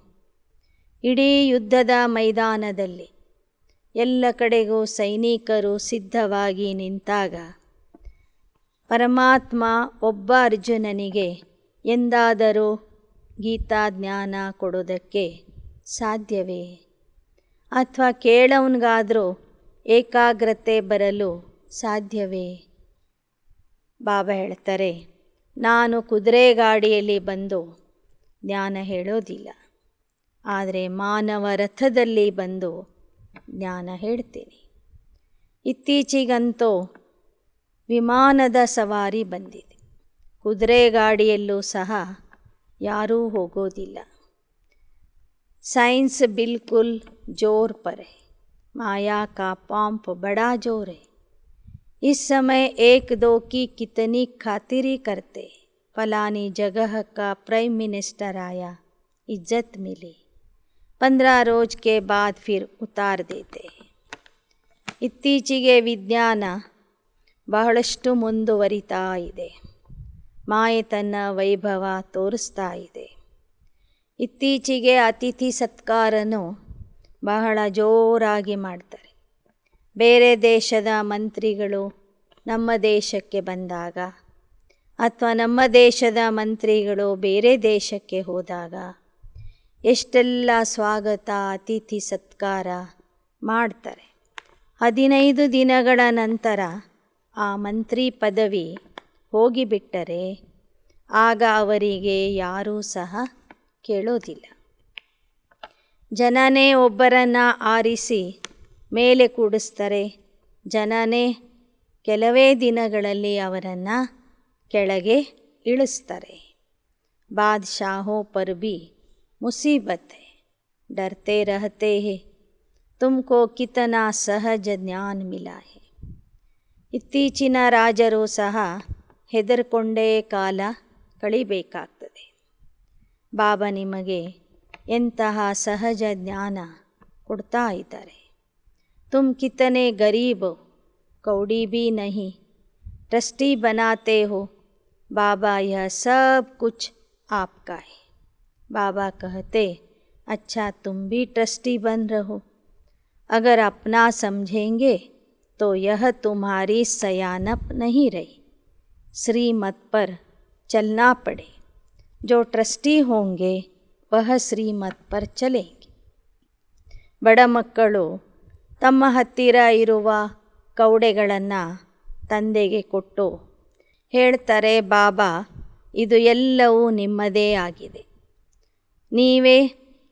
ಇಡೀ ಯುದ್ಧದ ಮೈದಾನದಲ್ಲಿ ಎಲ್ಲ ಕಡೆಗೂ ಸೈನಿಕರು ಸಿದ್ಧವಾಗಿ ನಿಂತಾಗ ಪರಮಾತ್ಮ ಒಬ್ಬ ಅರ್ಜುನನಿಗೆ ಎಂದಾದರೂ ಗೀತಾ ಜ್ಞಾನ ಕೊಡೋದಕ್ಕೆ ಸಾಧ್ಯವೇ? ಅಥವಾ ಕೇಳೋನ್ಗಾದರೂ ಏಕಾಗ್ರತೆ ಬರಲು ಸಾಧ್ಯವೇ? ಬಾಬಾ ಹೇಳ್ತಾರೆ, ನಾನು ಕುದುರೆ ಗಾಡಿಯಲ್ಲಿ ಬಂದು ಜ್ಞಾನ ಹೇಳೋದಿಲ್ಲ, ಆದರೆ ಮಾನವ ರಥದಲ್ಲಿ ಬಂದು ಜ್ಞಾನ ಹೇಳ್ತೀನಿ. ಇತ್ತೀಚೆಗಂತೂ ವಿಮಾನದ ಸವಾರಿ ಬಂದಿದೆ. ಕುದುರೆ ಗಾಡಿಯಲ್ಲೂ ಸಹ ಯಾರೂ ಹೋಗೋದಿಲ್ಲ. साइंस बिल्कुल जोर पर है. माया का पंप बड़ा जोर है. इस समय एक दो की कितनी खातिरी करते. फलानी जगह का प्राइम मिनिस्टर आया, इज्जत मिली, 15 रोज के बाद फिर उतार देते. ಇತ್ತೀಚೆಗೆ ವಿಜ್ಞಾನ ಬಹಳಷ್ಟು ಮುಂದುವರಿತಾ ಇದೆ. ಮಾಯೆ ತನ್ನ ವೈಭವ ತೋರಿಸ್ತಾ ಇದೆ. ಇತ್ತೀಚೆಗೆ ಅತಿಥಿ ಸತ್ಕಾರನು ಬಹಳ ಜೋರಾಗಿ ಮಾಡ್ತಾರೆ. ಬೇರೆ ದೇಶದ ಮಂತ್ರಿಗಳು ನಮ್ಮ ದೇಶಕ್ಕೆ ಬಂದಾಗ ಅಥವಾ ನಮ್ಮ ದೇಶದ ಮಂತ್ರಿಗಳು ಬೇರೆ ದೇಶಕ್ಕೆ ಹೋದಾಗ ಎಷ್ಟೆಲ್ಲ ಸ್ವಾಗತ ಅತಿಥಿ ಸತ್ಕಾರ ಮಾಡ್ತಾರೆ. 15 ದಿನಗಳ ನಂತರ ಆ ಮಂತ್ರಿ ಪದವಿ ಹೋಗಿಬಿಟ್ಟರೆ ಆಗ ಅವರಿಗೆ ಯಾರೂ ಸಹ ಕೇಳೋದಿಲ್ಲ. ಜನನೇ ಒಬ್ಬರನ್ನು ಆರಿಸಿ ಮೇಲೆ ಕೂಡಿಸ್ತಾರೆ. ಜನನೇ ಕೆಲವೇ ದಿನಗಳಲ್ಲಿ ಅವರನ್ನು ಕೆಳಗೆ ಇಳಿಸ್ತಾರೆ. ಬಾದ್ಶಾಹೋ ಪರ್ ಭಿ ಮುಸೀಬತ್ ಹೈ, ಡರ್ತೆ ರಹತೆ ಹೈ, ತುಮ್ಕೋ ಕಿತನಾ ಸಹಜ ಜ್ಞಾನ ಮಿಲಾ ಹೈ. ಇತ್ತೀಚಿನ ರಾಜರು ಸಹ ಹೆದರ್ಕೊಂಡೇ ಕಾಲ ಕಳಿಬೇಕಾಗ್ತದೆ. ಬಾಬಾ ನಿಮಗೆ ಎಂತಹ ಸಹಜ ಜ್ಞಾನ ಕೊಡ್ತಾ ಇದ್ದಾರೆ. ತುಮ್ ಕಿತನೆ ಗರೀಬ್ ಕೌಡಿ ಭಿ ನಹಿ, ಟ್ರಸ್ಟಿ ಬನಾತೆ ಹೋ. ಬಾಬಾ ಯಹ ಸಬ್ ಕುಚ್ ಆಪ್ಕಾ ಹೈ. ಬಾಬಾ ಕಹತೆ, अच्छा तुम भी ट्रस्टी बन रहो. अगर अपना समझेंगे तो यह तुम्हारी सयानप नहीं रही. श्रीमत पर चलना पड़े. जो ट्रस्टी होंगे वह श्रीमत पर चलेंगे. ಬಡ ಮಕ್ಕಳು ತಮ್ಮ ಹತ್ತಿರ ಇರುವ ಕೌಡೆಗಳನ್ನು ತಂದೆಗೆ ಕೊಟ್ಟು ಹೇಳ್ತಾರೆ, ಬಾಬಾ ಇದು ಎಲ್ಲವೂ ನಿಮ್ಮದೇ ಆಗಿದೆ. ನೀವೇ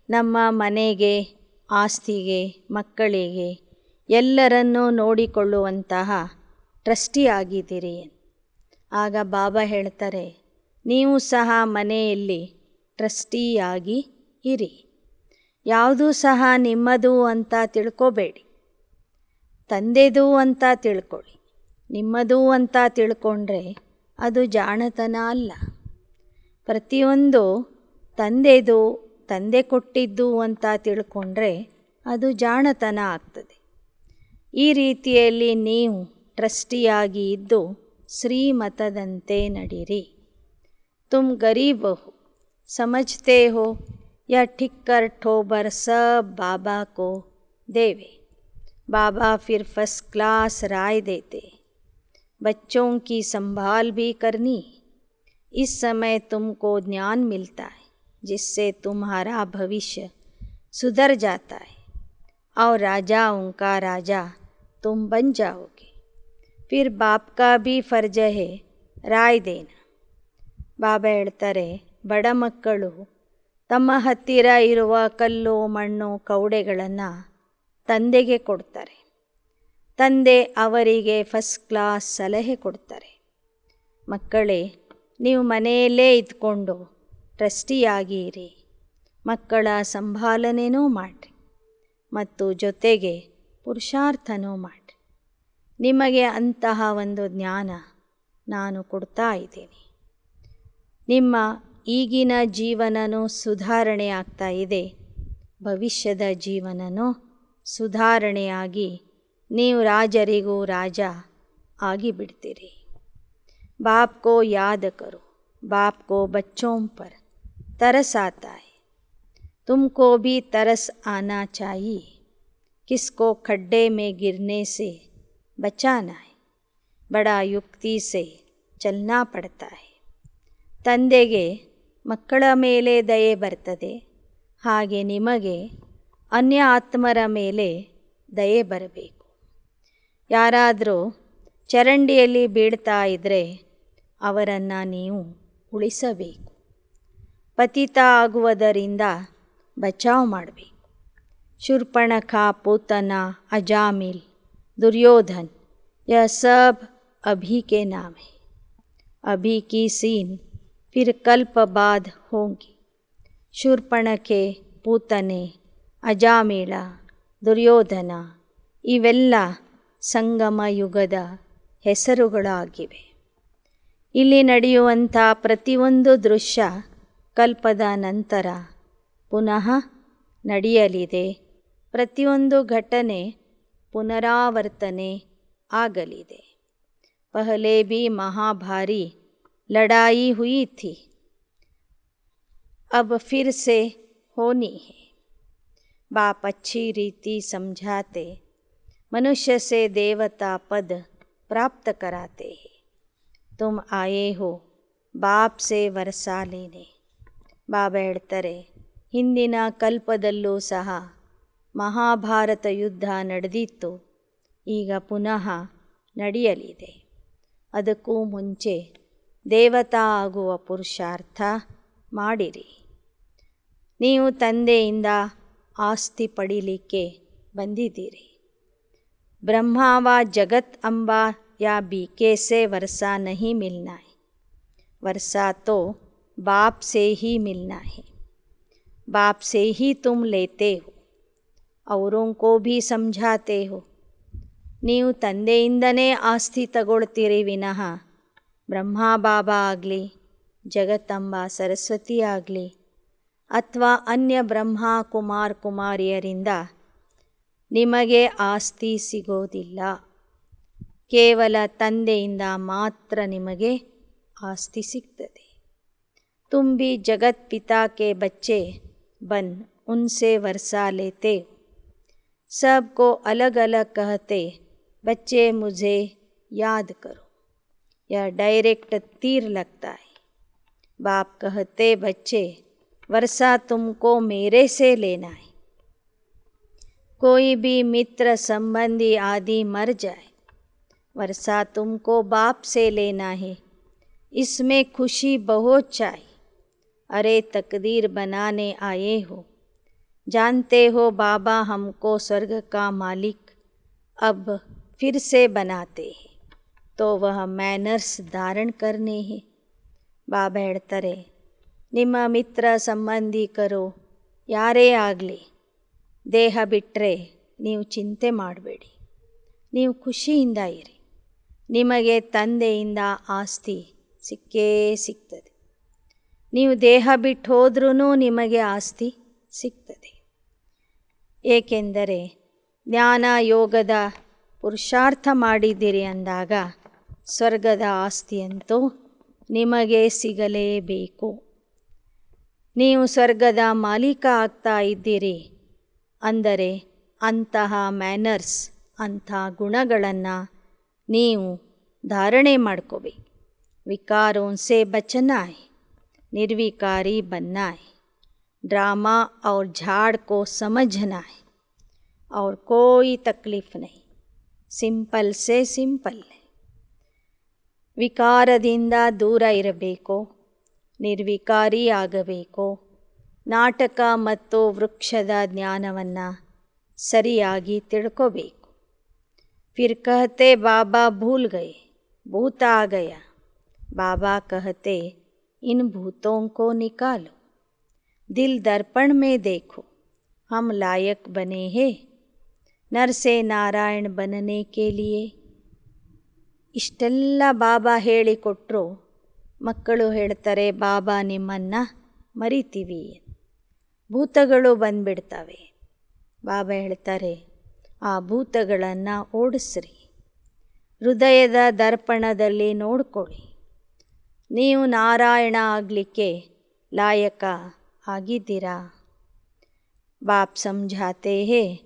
ನಮ್ಮ ಮನೆಗೆ, ಆಸ್ತಿಗೆ, ಮಕ್ಕಳಿಗೆ ಎಲ್ಲರನ್ನೂ ನೋಡಿಕೊಳ್ಳುವಂತಹ ಟ್ರಸ್ಟಿ ಆಗಿದ್ದೀರಿ. ಆಗ ಬಾಬಾ ಹೇಳ್ತಾರೆ, ನೀವು ಸಹ ಮನೆಯಲ್ಲಿ ಟ್ರಸ್ಟಿಯಾಗಿ ಇರಿ. ಯಾವುದೂ ಸಹ ನಿಮ್ಮದು ಅಂತ ತಿಳ್ಕೊಬೇಡಿ, ತಂದೆದು ಅಂತ ತಿಳ್ಕೊಳ್ಳಿ. ನಿಮ್ಮದು ಅಂತ ತಿಳ್ಕೊಂಡ್ರೆ ಅದು ಜಾಣತನ ಅಲ್ಲ. ಪ್ರತಿಯೊಂದು ತಂದೆದು, ತಂದೆ ಕೊಟ್ಟಿದ್ದು ಅಂತ ತಿಳ್ಕೊಂಡ್ರೆ ಅದು ಜಾಣತನ ಆಗ್ತದೆ. ಈ ರೀತಿಯಲ್ಲಿ ನೀವು ಟ್ರಸ್ಟಿಯಾಗಿ ಇದ್ದು ಶ್ರೀಮತದಂತೆ ನಡಿರಿ. तुम गरीब हो, समझते हो, या ठिक्कर ठोबर सब बाबा को देवे. बाबा फिर फर्स्ट क्लास राय देते. बच्चों की संभाल भी करनी. इस समय तुमको ज्ञान मिलता है जिससे तुम्हारा भविष्य सुधर जाता है और राजाओं का राजा तुम बन जाओगे. फिर बाप का भी फर्ज है राय देना. ಬಾಬಾ ಹೇಳ್ತಾರೆ, ಬಡ ಮಕ್ಕಳು ತಮ್ಮ ಹತ್ತಿರ ಇರುವ ಕಲ್ಲು ಮಣ್ಣು ಕವಡೆಗಳನ್ನು ತಂದೆಗೆ ಕೊಡ್ತಾರೆ. ತಂದೆ ಅವರಿಗೆ ಫಸ್ಟ್ ಕ್ಲಾಸ್ ಸಲಹೆ ಕೊಡ್ತಾರೆ. ಮಕ್ಕಳೇ, ನೀವು ಮನೆಯಲ್ಲೇ ಇದ್ಕೊಂಡು ಟ್ರಸ್ಟಿಯಾಗಿ ಇರಿ, ಮಕ್ಕಳ ಸಂಭಾಲನೆನೂ ಮಾಡಿರಿ ಮತ್ತು ಜೊತೆಗೆ ಪುರುಷಾರ್ಥನೂ ಮಾಡಿರಿ. ನಿಮಗೆ ಅಂತಹ ಒಂದು ಜ್ಞಾನ ನಾನು ಕೊಡ್ತಾ ಇದ್ದೀನಿ. ನಿಮ್ಮ ಈಗಿನ ಜೀವನನೂ ಸುಧಾರಣೆ ಆಗ್ತಾ ಇದೆ, ಭವಿಷ್ಯದ ಜೀವನನೂ ಸುಧಾರಣೆಯಾಗಿ ನೀವು ರಾಜರಿಗೂ ರಾಜ ಆಗಿಬಿಡ್ತೀರಿ. बाप को याद करो, बाप को बच्चों पर तरस आता है. तुमको भी तरस आना चाहिए. किसको खड्डे में गिरने से बचाना है, बड़ा युक्ति से चलना पड़ता है. ತಂದೆಗೆ ಮಕ್ಕಳ ಮೇಲೆ ದಯೆ ಬರ್ತದೆ, ಹಾಗೆ ನಿಮಗೆ ಅನ್ಯ ಆತ್ಮರ ಮೇಲೆ ದಯೆ ಬರಬೇಕು. ಯಾರಾದರೂ ಚರಂಡಿಯಲ್ಲಿ ಬೀಳ್ತಾ ಇದ್ದರೆ ಅವರನ್ನು ನೀವು ಉಳಿಸಬೇಕು. ಪತಿತ ಆಗುವುದರಿಂದ ಬಚಾವ್ ಮಾಡಬೇಕು. ಶೂರ್ಪಣಖ, ಪೂತನ, ಅಜಾಮಿಲ್, दुर्योधन, यह सब अभी के नाम है. अभी की सीन फिर कल्प बाद होंगी. ಶೂರ್ಪಣಖೆ, ಪೂತನೆ, ಅಜಾಮಿಳ, ದುರ್ಯೋಧನ ಇವೆಲ್ಲ ಸಂಗಮ ಯುಗದ ಹೆಸರುಗಳಾಗಿವೆ. ಇಲ್ಲಿ ನಡೆಯುವಂಥ ಪ್ರತಿಯೊಂದು ದೃಶ್ಯ ಕಲ್ಪದ ನಂತರ ಪುನಃ ನಡೆಯಲಿದೆ. ಪ್ರತಿಯೊಂದು ಘಟನೆ ಪುನರಾವರ್ತನೆ ಆಗಲಿದೆ. ಪಹಲೆ भी महाभारी लड़ाई हुई थी, अब फिर से होनी है. बाप अच्छी रीति समझाते, मनुष्य से देवता पद प्राप्त कराते हैं. तुम आए हो बाप से वर्षा लेने. ಬಾಬಾ ಹೇಳ್ತಾರೆ, ಹಿಂದಿನ ಕಲ್ಪದಲ್ಲೂ ಸಹ ಮಹಾಭಾರತ ಯುದ್ಧ ನಡೆದಿತ್ತು, ಈಗ ಪುನಃ ನಡೆಯಲಿದೆ. ಅದಕ್ಕೂ ಮುಂಚೆ ದೇವತಾ ಆಗುವ ಪುರುಷಾರ್ಥ ಮಾಡಿರಿ. ನೀವು ತಂದೆಯಿಂದ ಆಸ್ತಿ ಪಡೀಲಿಕ್ಕೆ ಬಂದಿದ್ದೀರಿ. ಬ್ರಹ್ಮಾವ ಜಗತ್ ಅಂಬಾ या बीके से वर्षा नहीं मिलना है, वर्षा तो बाप से ही मिलना है. बाप से ही तुम लेते हो, औरों को भी समझाते हो. ನೀವು ತಂದೆಯಿಂದನೇ ಆಸ್ತಿ ತಗೊಳ್ತೀರಿ ವಿನಃ ಬ್ರಹ್ಮ ಬಾಬಾ ಆಗಲಿ, ಜಗತ್ತಂಬ ಸರಸ್ವತಿ ಆಗಲಿ ಅಥವಾ ಅನ್ಯ ಬ್ರಹ್ಮ ಕುಮಾರ್ ಕುಮಾರಿಯರಿಂದ ನಿಮಗೆ ಆಸ್ತಿ ಸಿಗೋದಿಲ್ಲ. ಕೇವಲ ತಂದೆಯಿಂದ ಮಾತ್ರ ನಿಮಗೆ ಆಸ್ತಿ ಸಿಗ್ತದೆ. तुम भी जगत पिता के बच्चे बन उनसे वर्षा लेते हो. सबको अलग अलग कहते, बच्चे मुझे याद करो. यह डायरेक्ट तीर लगता है. बाप कहते, बच्चे वर्षा तुमको मेरे से लेना है. कोई भी मित्र संबंधी आदि मर जाए, वर्षा तुमको बाप से लेना है. इसमें खुशी बहुत चाहिए. अरे तकदीर बनाने आए हो, जानते हो बाबा हमको स्वर्ग का मालिक अब फिर से बनाते हैं, तो वह मैनर्स धारण करने हैं. ಬಾಬಾ ಹೇಳ್ತಾರೆ, ನಿಮ್ಮ ಮಿತ್ರ ಸಂಬಂಧಿಕರು ಯಾರೇ ಆಗಲಿ ದೇಹ ಬಿಟ್ಟರೆ ನೀವು ಚಿಂತೆ ಮಾಡಬೇಡಿ, ನೀವು ಖುಷಿಯಿಂದ ಇರಿ. ನಿಮಗೆ ತಂದೆಯಿಂದ ಆಸ್ತಿ ಸಿಕ್ಕೇ ಸಿಗ್ತದೆ. ನೀವು ದೇಹ ಬಿಟ್ಟು ಹೋದ್ರೂ ನಿಮಗೆ ಆಸ್ತಿ ಸಿಗ್ತದೆ. ಏಕೆಂದರೆ ಜ್ಞಾನ ಯೋಗದ ಪುರುಷಾರ್ಥ ಮಾಡಿದ್ದೀರಿ ಅಂದಾಗ ಸ್ವರ್ಗದ ಆಸ್ತಿಯಂತೂ ನಿಮಗೆ ಸಿಗಲೇಬೇಕು. ನೀವು ಸ್ವರ್ಗದ ಮಾಲೀಕ ಆಗ್ತಾ ಇದ್ದೀರಿ ಅಂದರೆ ಅಂತಹ ಮ್ಯಾನರ್ಸ್, ಅಂಥ ಗುಣಗಳನ್ನು ನೀವು धारणे ಮಾಡ್ಕೋಬೇಕು. विकारों से बचना है, निर्विकारी बनना है, ड्रामा और झाड़ को समझना है और कोई तकलीफ नहीं, सिंपल से सिंपल है. ವಿಕಾರದಿಂದ ದೂರ ಇರಬೇಕು, ನಿರ್ವಿಕಾರಿ ಆಗಬೇಕು, ನಾಟಕ ಮತ್ತು ವೃಕ್ಷದ ಜ್ಞಾನವನ್ನು ಸರಿಯಾಗಿ ತಿಳ್ಕೋಬೇಕು. फिर कहते बाबा भूल गए, भूत आ गया. बाबा कहते इन भूतों को निकालो, दिल दर्पण में देखो, हम लायक बने हैं नर से नारायण बनने के लिए. ಇಷ್ಟೆಲ್ಲ ಬಾಬಾ ಹೇಳಿಕೊಟ್ರು ಮಕ್ಕಳು ಹೇಳ್ತಾರೆ ಬಾಬಾ ನಿಮ್ಮನ್ನು ಮರಿತೀವಿ, ಭೂತಗಳು ಬಂದ್ಬಿಡ್ತವೆ. ಬಾಬಾ ಹೇಳ್ತಾರೆ ಆ ಭೂತಗಳನ್ನು ಓಡಿಸ್ರಿ, ಹೃದಯದ ದರ್ಪಣದಲ್ಲಿ ನೋಡ್ಕೊಳ್ಳಿ, ನೀವು ನಾರಾಯಣ ಆಗಲಿಕ್ಕೆ ಲಾಯಕ ಆಗಿದ್ದೀರಾ. ಬಾಪ್ ಸಮझाते हैं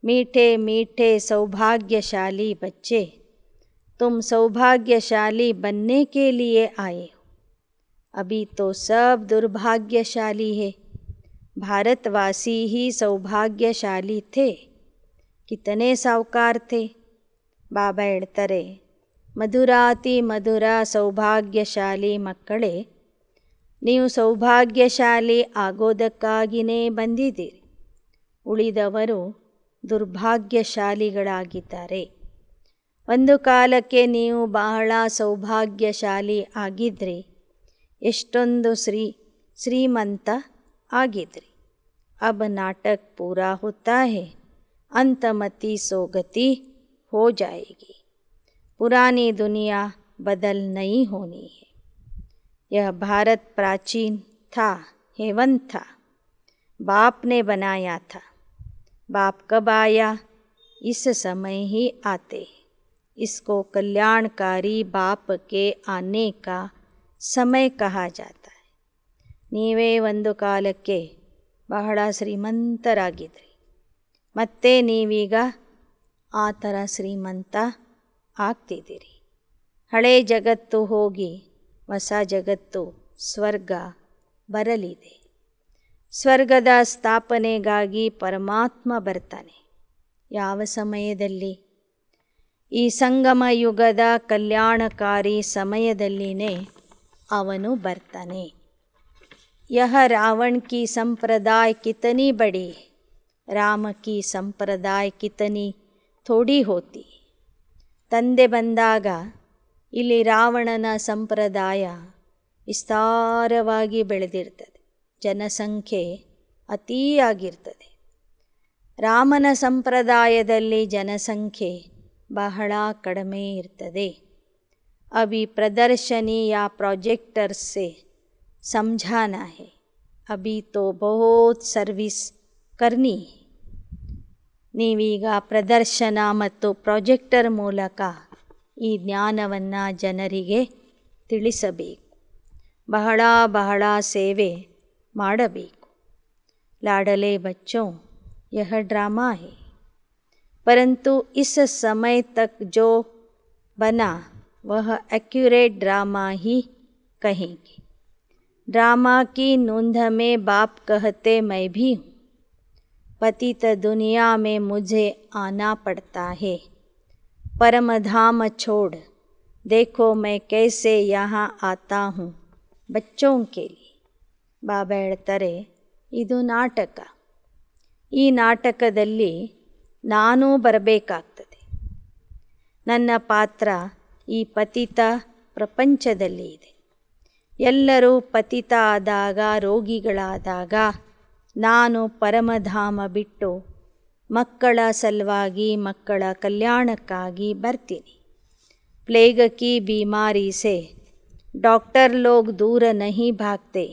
मीठे मीठे सौभाग्यशाली बच्चे, तुम सौभाग्यशाली बनने के लिए आए हो. अभी तो सब दुर्भाग्यशाली है, भारतवासी ही सौभाग्यशाली थे, कितने सावकार थे. ಬಾಬಾ ಹೇಳ್ತಾರೆ ಮಧುರಾತಿ ಮಧುರ ಸೌಭಾಗ್ಯಶಾಲಿ ಮಕ್ಕಳೇ, ನೀವು ಸೌಭಾಗ್ಯಶಾಲಿ ಆಗೋದಕ್ಕಾಗಿಯೇ ಬಂದಿದ್ದೀರಿ, ಉಳಿದವರು ದುರ್ಭಾಗ್ಯಶಾಲಿಗಳಾಗಿದ್ದಾರೆ. ಒಂದು ಕಾಲಕ್ಕೆ ನೀವು ಬಹಳ ಸೌಭಾಗ್ಯಶಾಲಿ ಆಗಿದ್ರಿ, ಎಷ್ಟೊಂದು ಶ್ರೀಮಂತ ಆಗಿದ್ರಿ. अब नाटक पूरा होता है, अंतमति सोगति हो जाएगी, पुरानी दुनिया बदल नहीं होनी है. यह भारत प्राचीन था, हेवन था, बाप ने बनाया था. बाप कब आया? इस समय ही आते. इसको कल्याणकारी बाप के आने का समय कहा जाता है. ನೀವೇ ಒಂದು ಕಾಲಕ್ಕೆ ಬಹಳ ಶ್ರೀಮಂತರಾಗಿದ್ರಿ, ಮತ್ತೆ ನೀವೀಗ ಆ ಥರ ಶ್ರೀಮಂತ ಆಗ್ತಿದ್ದೀರಿ. ಹಳೆ ಜಗತ್ತು ಹೋಗಿ ಹೊಸ ಜಗತ್ತು ಸ್ವರ್ಗ ಬರಲಿದೆ. ಸ್ವರ್ಗದ ಸ್ಥಾಪನೆಗಾಗಿ ಪರಮಾತ್ಮ ಬರ್ತಾನೆ. ಯಾವ ಸಮಯದಲ್ಲಿ? ಈ ಸಂಗಮ ಯುಗದ ಕಲ್ಯಾಣಕಾರಿ ಸಮಯದಲ್ಲಿನೇ ಅವನು ಬರ್ತಾನೆ. यह रावण की संप्रदाय कितनी बड़ी, राम की संप्रदाय कितनी थोड़ी होती. ತಂದೆ ಬಂದಾಗ ಇಲ್ಲಿ ರಾವಣನ ಸಂಪ್ರದಾಯ ವಿಸ್ತಾರವಾಗಿ ಬೆಳೆದಿರ್ತದೆ, ಜನಸಂಖ್ಯೆ ಅತೀಯಾಗಿರ್ತದೆ. ರಾಮನ ಸಂಪ್ರದಾಯದಲ್ಲಿ ಜನಸಂಖ್ಯೆ ಬಹಳ ಕಡಿಮೆ ಇರ್ತದೆ. ಅಭಿ ಪ್ರದರ್ಶನಿ ಯಾ प्रोजेक्टर से समझाना है, अभी तो बहुत सर्विस करनी है. ನೀವೀಗ ಪ್ರದರ್ಶನ ಮತ್ತು ಪ್ರಾಜೆಕ್ಟರ್ ಮೂಲಕ ಈ ಜ್ಞಾನವನ್ನು ಜನರಿಗೆ ತಿಳಿಸಬೇಕು, ಬಹಳ ಬಹಳ ಸೇವೆ ಮಾಡಬೇಕು. लाडले बच्चों, यह ड्रामा है, परंतु इस समय तक जो बना वह एक्यूरेट ड्रामा ही कहेंगे. ड्रामा की नूंद में बाप कहते मैं भी हूँ, पतित दुनिया में मुझे आना पड़ता है, परम धाम छोड़ देखो मैं कैसे यहाँ आता हूँ बच्चों के लिए. ಬಾಬಾ ಹೇಳ್ತಾರೆ ಇದು ನಾಟಕ, ಈ ನಾಟಕದಲ್ಲಿ ನಾನೂ ಬರಬೇಕಾಗ್ತದೆ. ನನ್ನ ಪಾತ್ರ ಈ ಪತಿತ ಪ್ರಪಂಚದಲ್ಲಿ ಇದೆ. ಎಲ್ಲರೂ ಪತಿತ ಆದಾಗ, ರೋಗಿಗಳಾದಾಗ ನಾನು ಪರಮಧಾಮ ಬಿಟ್ಟು ಮಕ್ಕಳ ಸಲುವಾಗಿ, ಮಕ್ಕಳ ಕಲ್ಯಾಣಕ್ಕಾಗಿ ಬರ್ತೀನಿ. प्लेग की बीमारी से डॉक्टर लोग दूर नहीं भागते,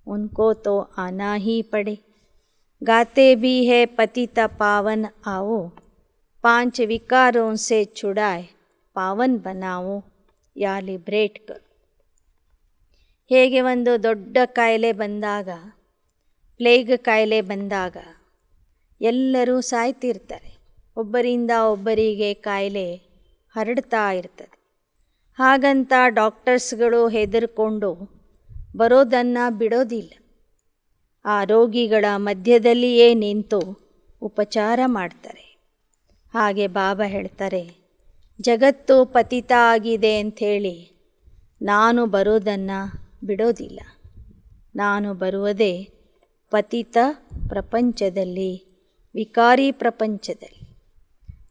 उनको तो आना ही पड़े. गाते भी है पतित पावन आओ, 5 विकारों से छुड़ाए पावन बनाओ ಯಾ ಲಿಬ್ರೇಟ್ ಕರು. ಹೇಗೆ ಒಂದು ದೊಡ್ಡ ಕಾಯಿಲೆ ಬಂದಾಗ, ಪ್ಲೇಗ್ ಕಾಯಿಲೆ ಬಂದಾಗ ಎಲ್ಲರೂ ಸಾಯ್ತಿರ್ತಾರೆ. ಒಬ್ಬರಿಂದ ಒಬ್ಬರಿಗೆ ಕಾಯಿಲೆ ಹರಡ್ತಾ ಇರ್ತದೆ. ಹಾಗಂತ ಡಾಕ್ಟರ್ಸ್ಗಳು ಹೆದರ್ಕೊಂಡು ಬರೋದನ್ನು ಬಿಡೋದಿಲ್ಲ. ಆ ರೋಗಿಗಳ ಮಧ್ಯದಲ್ಲಿಯೇ ನಿಂತು ಉಪಚಾರ ಮಾಡ್ತಾರೆ. ಹಾಗೆ ಬಾಬಾ ಹೇಳ್ತಾರೆ, ಜಗತ್ತು ಪತಿತ ಆಗಿದೆ ಅಂಥೇಳಿ ನಾನು ಬರೋದನ್ನು ಬಿಡೋದಿಲ್ಲ. ನಾನು ಬರುವುದೇ ಪತಿತ ಪ್ರಪಂಚದಲ್ಲಿ, ವಿಕಾರಿ ಪ್ರಪಂಚದಲ್ಲಿ.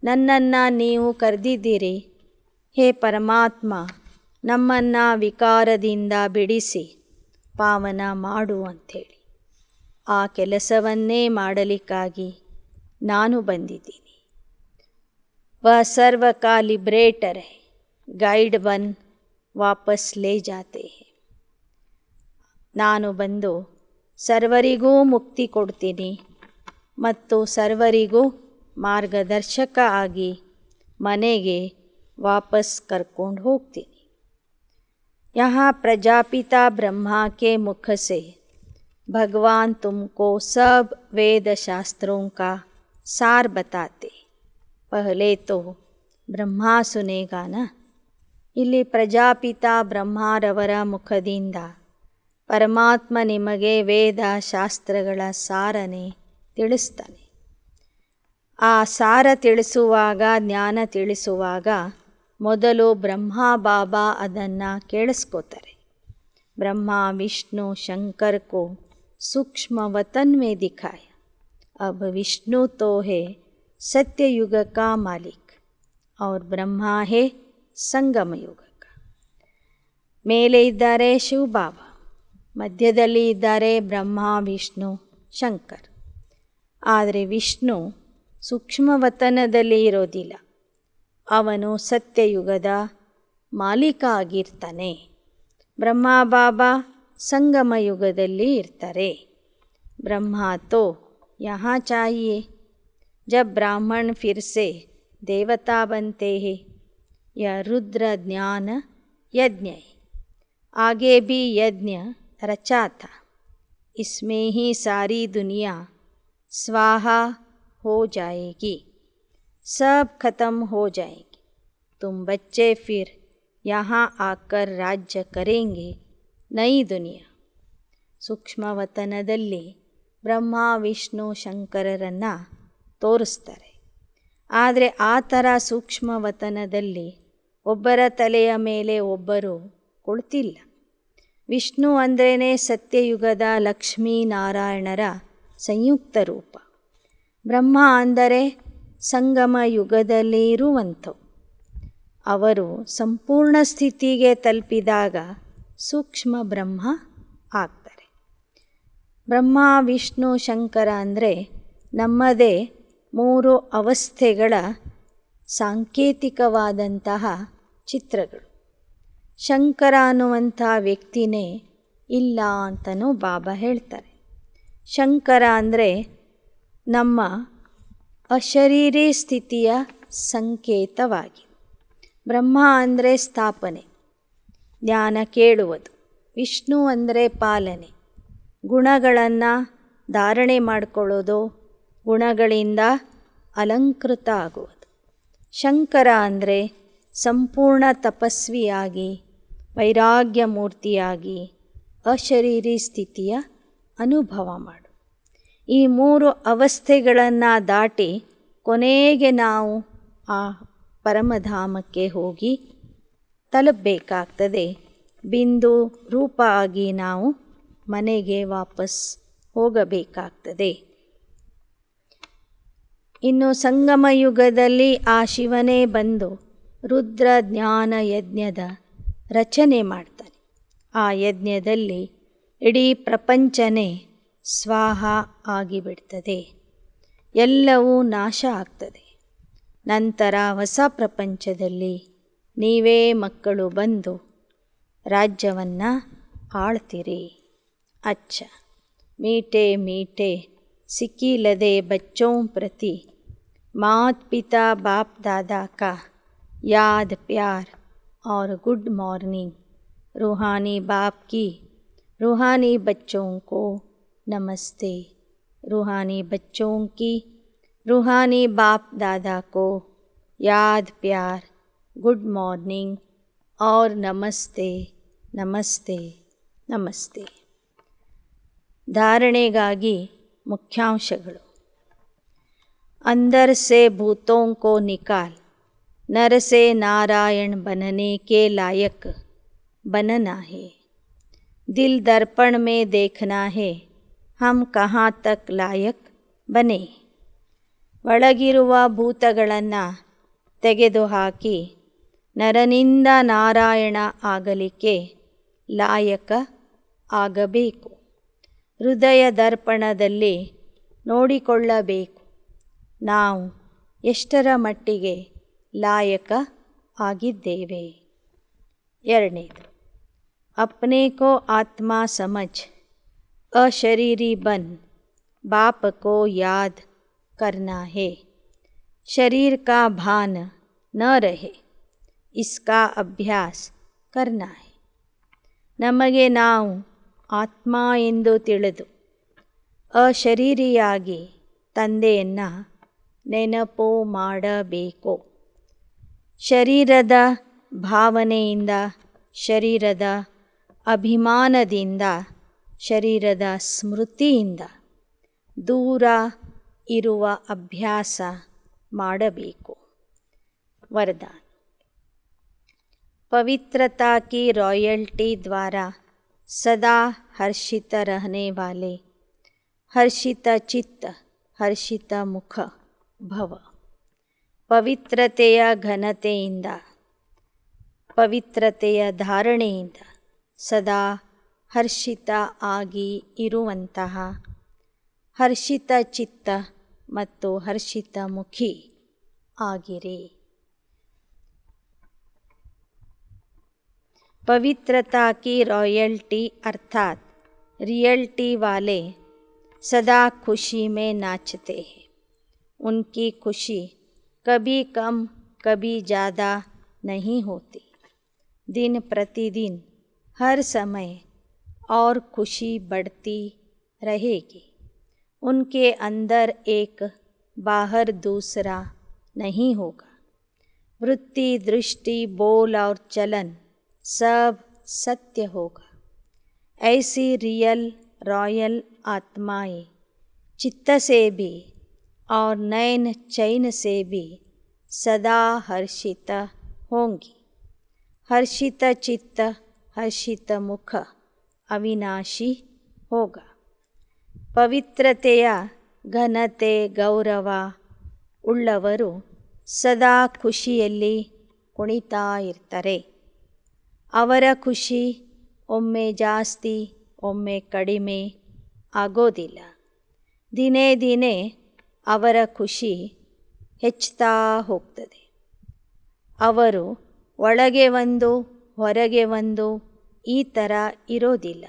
ನನ್ನನ್ನು ನೀವು ಕರೆದಿದ್ದೀರಿ, ಹೇ ಪರಮಾತ್ಮ, ನಮ್ಮನ್ನು ವಿಕಾರದಿಂದ ಬಿಡಿಸಿ ಪಾವನ ಮಾಡು ಅಂಥೇಳಿ. ಆ ಕೆಲಸವನ್ನೇ ಮಾಡಲಿಕ್ಕಾಗಿ ನಾನು ಬಂದಿದ್ದೀನಿ. ವಹ ಸರ್ವ ಕಾ ಲಿಬ್ರೇಟರ್ ಹೈ, ಗೈಡ್ ಬನ್ ವಾಪಸ್ ಲೇ ಜಾತೆ ಹೈ. ನಾನು ಬಂದು ಸರ್ವರಿಗೂ ಮುಕ್ತಿ ಕೊಡ್ತೀನಿ ಮತ್ತು ಸರ್ವರಿಗೂ ಮಾರ್ಗದರ್ಶಕ ಆಗಿ ಮನೆಗೆ ವಾಪಸ್ ಕರ್ಕೊಂಡು ಹೋಗ್ತೀನಿ. यहाँ प्रजापिता ब्रह्मा के मुख से भगवान तुमको सब वेद शास्त्रों का सार बताते. पहले तो ब्रह्मा सुनेगा ना. ಇಲ್ಲಿ ಪ್ರಜಾಪಿತ ಬ್ರಹ್ಮರವರ ಮುಖದಿಂದ ಪರಮಾತ್ಮ ನಿಮಗೆ ವೇದ ಶಾಸ್ತ್ರಗಳ ಸಾರನೆ ತಿಳಿಸ್ತಾನೆ. ಆ ಸಾರ ತಿಳಿಸುವಾಗ, ಜ್ಞಾನ ತಿಳಿಸುವಾಗ ಮೊದಲು ಬ್ರಹ್ಮ ಬಾಬಾ ಅದನ್ನು ಕೇಳಿಸ್ಕೋತಾರೆ. ಬ್ರಹ್ಮ ವಿಷ್ಣು ಶಂಕರ್ ಕೋ ಸೂಕ್ಷ್ಮ ವತನ್ ಮೇ ದಿಖಾಯ, ಅಬ್ ವಿಷ್ಣು ತೋ ಹೇ ಸತ್ಯಯುಗ ಕಾ ಮಾಲಿಕ್ ಔರ್ ಬ್ರಹ್ಮ ಹೇ ಸಂಗಮ ಯುಗ ಕಾ. ಮೇಲೆ ಇದ್ದಾರೆ ಶಿವ ಬಾಬಾ, ಮಧ್ಯದಲ್ಲಿ ಇದ್ದಾರೆ ಬ್ರಹ್ಮ ವಿಷ್ಣು ಶಂಕರ್. ಆದರೆ ವಿಷ್ಣು ಸೂಕ್ಷ್ಮವತನದಲ್ಲಿ ಇರೋದಿಲ್ಲ, ಅವನು ಸತ್ಯಯುಗದ ಮಾಲೀಕ ಆಗಿರ್ತಾನೆ. ಬ್ರಹ್ಮ ಬಾಬಾ ಸಂಗಮ ಯುಗದಲ್ಲಿ ಇರ್ತಾರೆ. ಬ್ರಹ್ಮ ತೋ ಯಹಾ ಚಾಹಿಯೇ, ಜಬ್ ಬ್ರಾಹ್ಮಣ ಫಿರ್ ಸೆ ದೇವತಾ बनते हैं. यह रुद्र ज्ञान यज्ञ है. आगे भी यज्ञ रचा था. इसमें ही सारी दुनिया स्वाहा हो जाएगी, सब खत्म हो जाएगी. तुम बच्चे फिर यहाँ आकर राज्य करेंगे नई दुनिया. ಸೂಕ್ಷ್ಮವತನದಲ್ಲಿ ಬ್ರಹ್ಮ ವಿಷ್ಣು ಶಂಕರರನ್ನು ತೋರಿಸ್ತಾರೆ. ಆದರೆ ಆ ಥರ ಸೂಕ್ಷ್ಮವತನದಲ್ಲಿ ಒಬ್ಬರ ತಲೆಯ ಮೇಲೆ ಒಬ್ಬರು ಕುಳಿತಿಲ್ಲ. ವಿಷ್ಣು ಅಂದ್ರೇ ಸತ್ಯಯುಗದ ಲಕ್ಷ್ಮೀನಾರಾಯಣರ ಸಂಯುಕ್ತ ರೂಪ. ಬ್ರಹ್ಮ ಅಂದರೆ ಸಂಗಮ ಯುಗದಲ್ಲಿ ಇರುವಂಥವು. ಅವರು ಸಂಪೂರ್ಣ ಸ್ಥಿತಿಗೆ ತಲುಪಿದಾಗ ಸೂಕ್ಷ್ಮ ಬ್ರಹ್ಮ ಆಗ್ತಾರೆ. ಬ್ರಹ್ಮ ವಿಷ್ಣು ಶಂಕರ ಅಂದರೆ ನಮ್ಮದೇ 3 ಅವಸ್ಥೆಗಳ ಸಾಂಕೇತಿಕವಾದಂತಹ ಚಿತ್ರಗಳು. ಶಂಕರ ಅನ್ನುವಂಥ ವ್ಯಕ್ತಿನೇ ಇಲ್ಲ ಅಂತಲೂ ಬಾಬಾ ಹೇಳ್ತಾರೆ. ಶಂಕರ ಅಂದರೆ ನಮ್ಮ ಅಶರೀರಿ ಸ್ಥಿತಿಯ ಸಂಕೇತವಾಗಿ. ಬ್ರಹ್ಮ ಅಂದರೆ ಸ್ಥಾಪನೆ, ಜ್ಞಾನ ಕೇಳುವುದು. ವಿಷ್ಣು ಅಂದರೆ ಪಾಲನೆ, ಗುಣಗಳನ್ನು ಧಾರಣೆ ಮಾಡಿಕೊಳ್ಳೋದು, ಗುಣಗಳಿಂದ ಅಲಂಕೃತ ಆಗುವುದು. ಶಂಕರ ಅಂದರೆ ಸಂಪೂರ್ಣ ತಪಸ್ವಿಯಾಗಿ, ವೈರಾಗ್ಯ ಮೂರ್ತಿಯಾಗಿ ಅಶರೀರಿ ಸ್ಥಿತಿಯ ಅನುಭವ ಮಾಡು. ಈ 3 ಅವಸ್ಥೆಗಳನ್ನು ದಾಟಿ ಕೊನೆಗೆ ನಾವು ಆ ಪರಮಧಾಮಕ್ಕೆ ಹೋಗಿ ತಲುಪಬೇಕಾಗ್ತದೆ. ಬಿಂದು ರೂಪ ಆಗಿ ನಾವು ಮನೆಗೆ ವಾಪಸ್ ಹೋಗಬೇಕಾಗ್ತದೆ. ಇನ್ನು ಸಂಗಮ ಯುಗದಲ್ಲಿ ಆ ಶಿವನೇ ಬಂದು ರುದ್ರ ಜ್ಞಾನ ಯಜ್ಞದ ರಚನೆ ಮಾಡ್ತಾನೆ. ಆ ಯಜ್ಞದಲ್ಲಿ ಇಡೀ ಪ್ರಪಂಚನೇ ಸ್ವಾಹ ಆಗಿಬಿಡ್ತದೆ, ಎಲ್ಲವೂ ನಾಶ ಆಗ್ತದೆ. ನಂತರ ಹೊಸ ಪ್ರಪಂಚದಲ್ಲಿ ನೀವೇ ಮಕ್ಕಳು ಬಂದು ರಾಜ್ಯವನ್ನು ಆಳ್ತೀರಿ. ಅಚ್ಚ ಮೀಟೆ ಮೀಟೆ ಸಿಕ್ಕಿಲದೆ ಬಚ್ಚೋಂ ಪ್ರತಿ ಮಾತ್ ಪಿತಾ ಬಾಪ್ ದಾದಾ ಕಾ ಯಾದ್ ಪ್ಯಾರ್ और गुड मॉर्निंग। रूहानी बाप की रूहानी बच्चों को नमस्ते। रूहानी बच्चों की रूहानी बाप दादा को याद प्यार, गुड मॉर्निंग और नमस्ते नमस्ते ನಮಸ್ತೆ. धारणेಗಾಗಿ ಮುಖ್ಯಾಂಶಗಳು. अंदर से भूतों को निकाल, नर से नारायण बनने के लायक बनना है. दिल दर्पण में देखना है, हम कहाँ तक लायक बने. ಒಳಗಿರುವ ಭೂತಗಳನ್ನು ತೆಗೆದುಹಾಕಿ ನರನಿಂದ ನಾರಾಯಣ ಆಗಲಿಕ್ಕೆ ಲಾಯಕ ಆಗಬೇಕು. ಹೃದಯ ದರ್ಪಣದಲ್ಲಿ ನೋಡಿಕೊಳ್ಳಬೇಕು ನಾವು ಎಷ್ಟರ ಮಟ್ಟಿಗೆ ಲಾಯಕ ಆಗಿದ್ದೇವೆ. ಎರಡನೇದು, अपने को आत्मा समझ अशरीरी बन बाप को याद करना है. शरीर का भान न रहे, इसका अभ्यास करना है. ನಮಗೆ ನಾವು ಆತ್ಮ ಎಂದು ತಿಳಿದು ಅಶರೀರಿಯಾಗಿ ತಂದೆಯನ್ನು ನೆನಪು ಮಾಡಬೇಕು. ಶರೀರದ ಭಾವನೆಯಿಂದ, ಶರೀರದ ಅಭಿಮಾನದಿಂದ, ಶರೀರದ ಸ್ಮೃತಿಯಿಂದ ದೂರ ಇರುವ ಅಭ್ಯಾಸ ಮಾಡಬೇಕು. वरदान. पवित्रता की रॉयल्टी द्वारा सदा हर्षित रहने वाले हर्षित चित्त हर्षित मुख भव. ಪವಿತ್ರತೆಯ ಘನತೆಯಿಂದ, ಪವಿತ್ರತೆಯ ಧಾರಣೆಯಿಂದ ಸದಾ ಹರ್ಷಿತ ಆಗಿ ಇರುವಂತಹ ಹರ್ಷಿತ ಚಿತ್ತ ಮತ್ತು ಹರ್ಷಿತ ಮುಖಿ ಆಗಿರಿ. पवित्रता की रॉयल्टी अर्थात रियल्टी वाले सदा खुशी में नाचते हैं. उनकी खुशी कभी कम कभी ज़्यादा नहीं होती. दिन प्रतिदिन हर समय और खुशी बढ़ती रहेगी. उनके अंदर एक बाहर दूसरा नहीं होगा. वृत्ति, दृष्टि, बोल और चलन सब सत्य होगा. ऐसी रियल रॉयल आत्माएं चित्त से भी और नैन चैन से भी सदा हर्षित होंगी. हर्षित चित्त हर्षित मुख अविनाशी होगा. ಪವಿತ್ರತೆಯ ಘನತೆ ಗೌರವ ಉಳ್ಳವರು ಸದಾ ಖುಷಿಯಲ್ಲಿ ಕುಣಿತಾ ಇರ್ತಾರೆ. ಅವರ ಖುಷಿ ಒಮ್ಮೆ ಜಾಸ್ತಿ ಒಮ್ಮೆ ಕಡಿಮೆ ಆಗೋದಿಲ್ಲ. ದಿನೇ ದಿನೇ ಅವರ ಖುಷಿ ಹೆಚ್ಚುತ್ತಾ ಹೋಗ್ತದೆ. ಅವರು ಒಳಗೆ ಒಂದು ಹೊರಗೆ ಒಂದು ಈ ಥರ ಇರೋದಿಲ್ಲ.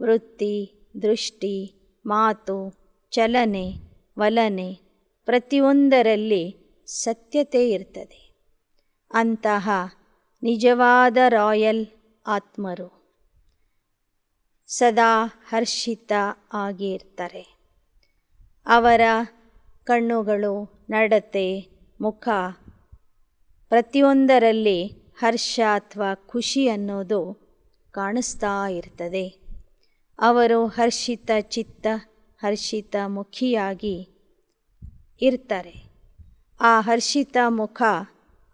ವೃತ್ತಿ, ದೃಷ್ಟಿ, ಮಾತು, ಚಲನೆ, ವಲನೆ ಪ್ರತಿಯೊಂದರಲ್ಲಿ ಸತ್ಯತೆ ಇರ್ತದೆ. ಅಂತಹ ನಿಜವಾದ ರಾಯಲ್ ಆತ್ಮರು ಸದಾ ಹರ್ಷಿತ ಆಗಿರ್ತಾರೆ. ಅವರ ಕಣ್ಣುಗಳು, ನಡತೆ, ಮುಖ ಪ್ರತಿಯೊಂದರಲ್ಲಿ ಹರ್ಷ ಅಥವಾ ಖುಷಿ ಅನ್ನೋದು ಕಾಣಿಸ್ತಾ ಇರ್ತದೆ. ಅವರು ಹರ್ಷಿತ ಚಿತ್ತ ಹರ್ಷಿತ ಮುಖಿಯಾಗಿ ಇರ್ತಾರೆ. ಆ ಹರ್ಷಿತ ಮುಖ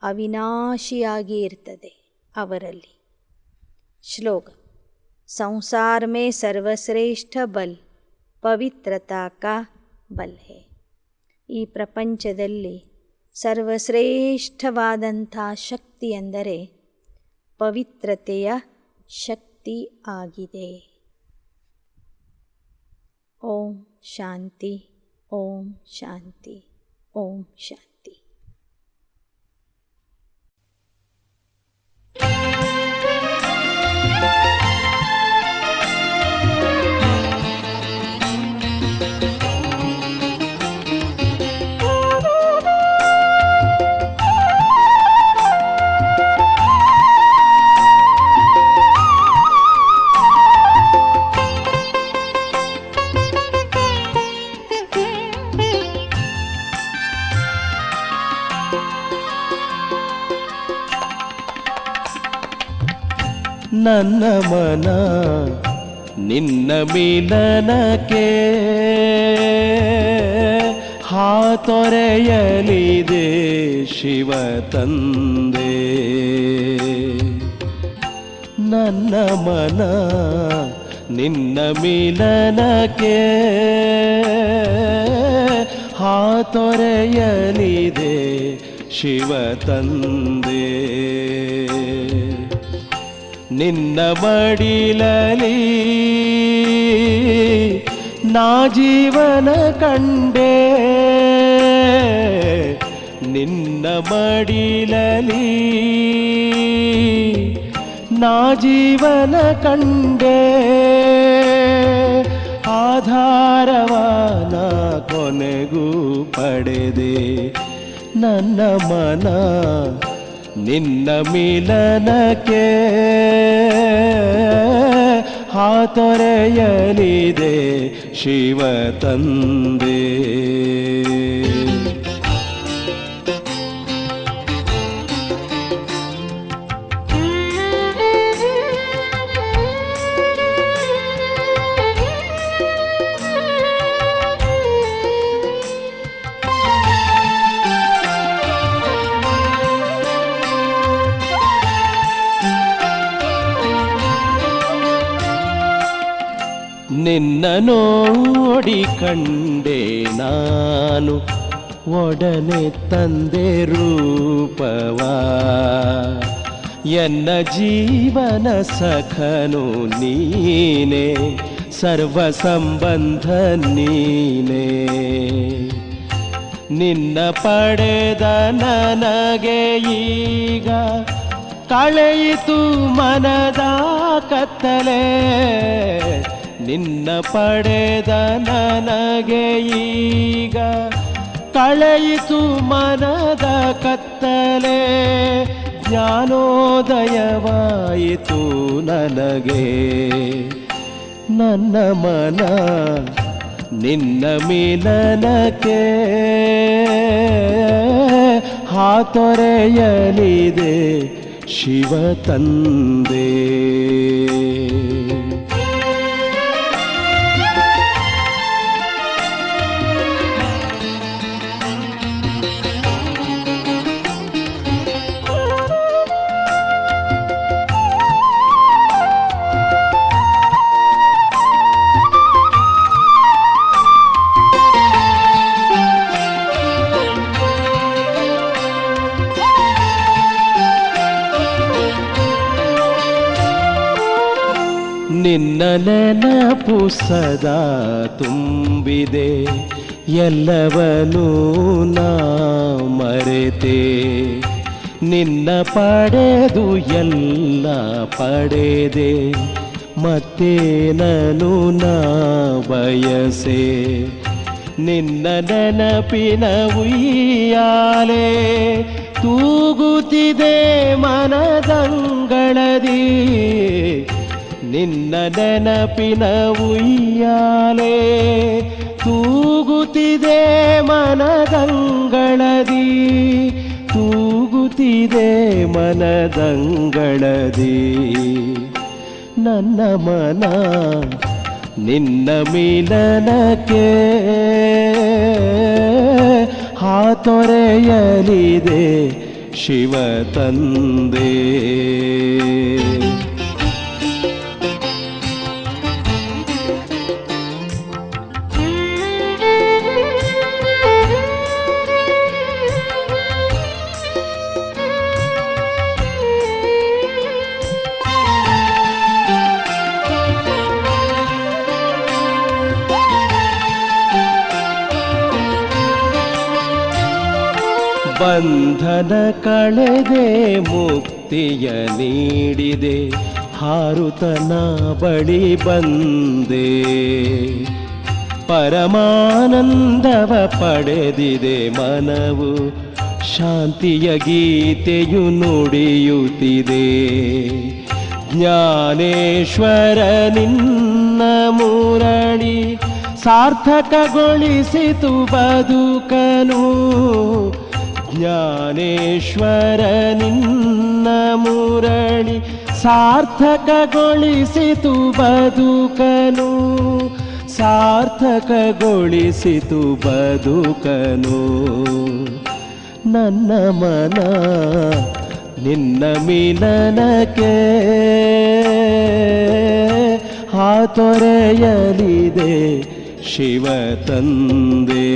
ಅವಿನಾಶಿಯಾಗಿ ಇರ್ತದೆ ಅವರಲ್ಲಿ. ಶ್ಲೋಕ. ಸಂಸಾರ ಮೇ ಸರ್ವಶ್ರೇಷ್ಠ ಬಲ್ ಪವಿತ್ರತಾ ಕಾ ಬಲ್ ಹೈ. ಈ ಪ್ರಪಂಚದಲ್ಲಿ ಸರ್ವಶ್ರೇಷ್ಠವಾದಂಥ ಶಕ್ತಿ ಎಂದರೆ ಪವಿತ್ರತೆಯ ಶಕ್ತಿ ಆಗಿದೆ. ಓಂ ಶಾಂತಿ, ಓಂ ಶಾಂತಿ, ಓಂ ಶಾಂತಿ. ನನ್ನ ಮನ ನಿನ್ನ ಮಿಲನಕ್ಕೆ ಹಾತೊರೆಯಲಿದೆ ಶಿವ ತಂದೆ. ನನ್ನ ಮನ ನಿನ್ನ ಮಿಲನಕ್ಕೆ ಹಾತೊರೆಯಲಿದೆ ಶಿವ ತಂದೆ. ನಿನ್ನ ಮಡಿಲಲಿ ನಾ ಜೀವನ ಕಂಡೆ, ನಿನ್ನ ಮಡಿಲಲಿ ನಾ ಜೀವನ ಕಂಡೆ. ಆಧಾರವಾನ ಕೊನೆಗೂ ಪಡೆದೆ. ನನ್ನ ಮನ ನಿನ್ನ ಮಿಲನಕ್ಕೆ ಹಾತೊರೆಯಲಿದೆ ಶಿವ ತಂದೆ. ನಿನ್ನ ನೋಡಿ ಕಂಡೆ ನಾನು ಒಡನೆ ತಂದೆ ರೂಪವ. ಎನ್ನ ಜೀವನ ಸಖನು ನೀನೆ, ಸರ್ವ ಸಂಬಂಧ ನೀನೆ. ನಿನ್ನ ಪಡೆದ ನನಗೆ ಈಗ ಕಳೆಯಿತು ಮನದ ಕತ್ತಲೆ. ನಿನ್ನ ಪಡೆದ ನನಗೆ ಈಗ ಕಳೆಯಿತು ಮನದ ಕತ್ತಲೆ. ಜ್ಞಾನೋದಯವಾಯಿತು ನನಗೆ. ನನ್ನ ಮನ ನಿನ್ನ ಮಿಲನಕ್ಕೆ ಹಾತೊರೆಯಲಿದೆ ಶಿವ ತಂದೆ. ನಿನ್ನ ನೆನಪು ಸದಾ ತುಂಬಿದೆ, ಎಲ್ಲವನ್ನೂ ನಾ ಮರೆತೆ. ನಿನ್ನ ಪಡೆದು ಎಲ್ಲ ಪಡೆದೆ, ಮತ್ತೇನನು ನಾ ಬಯಸೆ. ನಿನ್ನ ನೆನಪಿನ ಉಯ್ಯಾಲೆ ತೂಗುತ್ತಿದೆ ಮನದಂಗಳದಿ. ನಿನ್ನ ನೆನಪಿನ ಉಯ್ಯಾಲೆ ತೂಗುತ್ತಿದೆ ಮನದಂಗಳದಿ, ತೂಗುತ್ತಿದೆ ಮನದಂಗಳದಿ. ನನ್ನ ಮನ ನಿನ್ನ ಮಿಲನಕ್ಕೆ ಹಾತೊರೆಯಲಿದೆ ಶಿವ ತಂದೆ. ಬಂಧನ ಕಳೆದೆ ಮುಕ್ತಿಯ ನೀಡಿದೆ, ಹಾರುತನ ಬಳಿ ಬಂದೆ. ಪರಮಾನಂದವ ಪಡೆದಿದೆ ಮನವು, ಶಾಂತಿಯ ಗೀತೆಯು ನುಡಿಯುತ್ತಿದೆ. ಜ್ಞಾನೇಶ್ವರ ನಿನ್ನ ಮುರಳಿ ಸಾರ್ಥಕಗೊಳಿಸಿತು ಬದುಕನು. ಜ್ಞಾನೇಶ್ವರ ನಿನ್ನ ಮುರಳಿ ಸಾರ್ಥಕಗೊಳಿಸಿತು ಬದುಕನು, ಸಾರ್ಥಕಗೊಳಿಸಿತು ಬದುಕನು. ನನ್ನ ಮನ ನಿನ್ನ ಮಿಲನಕ್ಕೆ ಹಾತೊರೆಯಲಿದೆ ಶಿವ ತಂದೆ.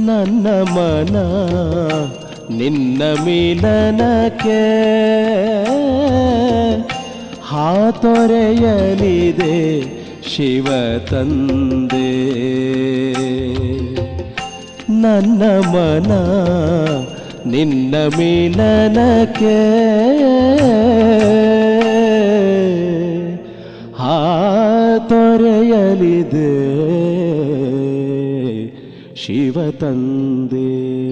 ನನ್ನ ಮನ ನಿನ್ನ ಮಿಲನಕ್ಕೆ ಹಾತೊರೆಯಲಿದೆ ಶಿವ ತಂದೆ. ನನ್ನ ಮನ ನಿನ್ನ ಮಿಲನಕ್ಕೆ ಹಾತೊರೆಯಲಿದೆ ಶಿವ ತಂದೆ.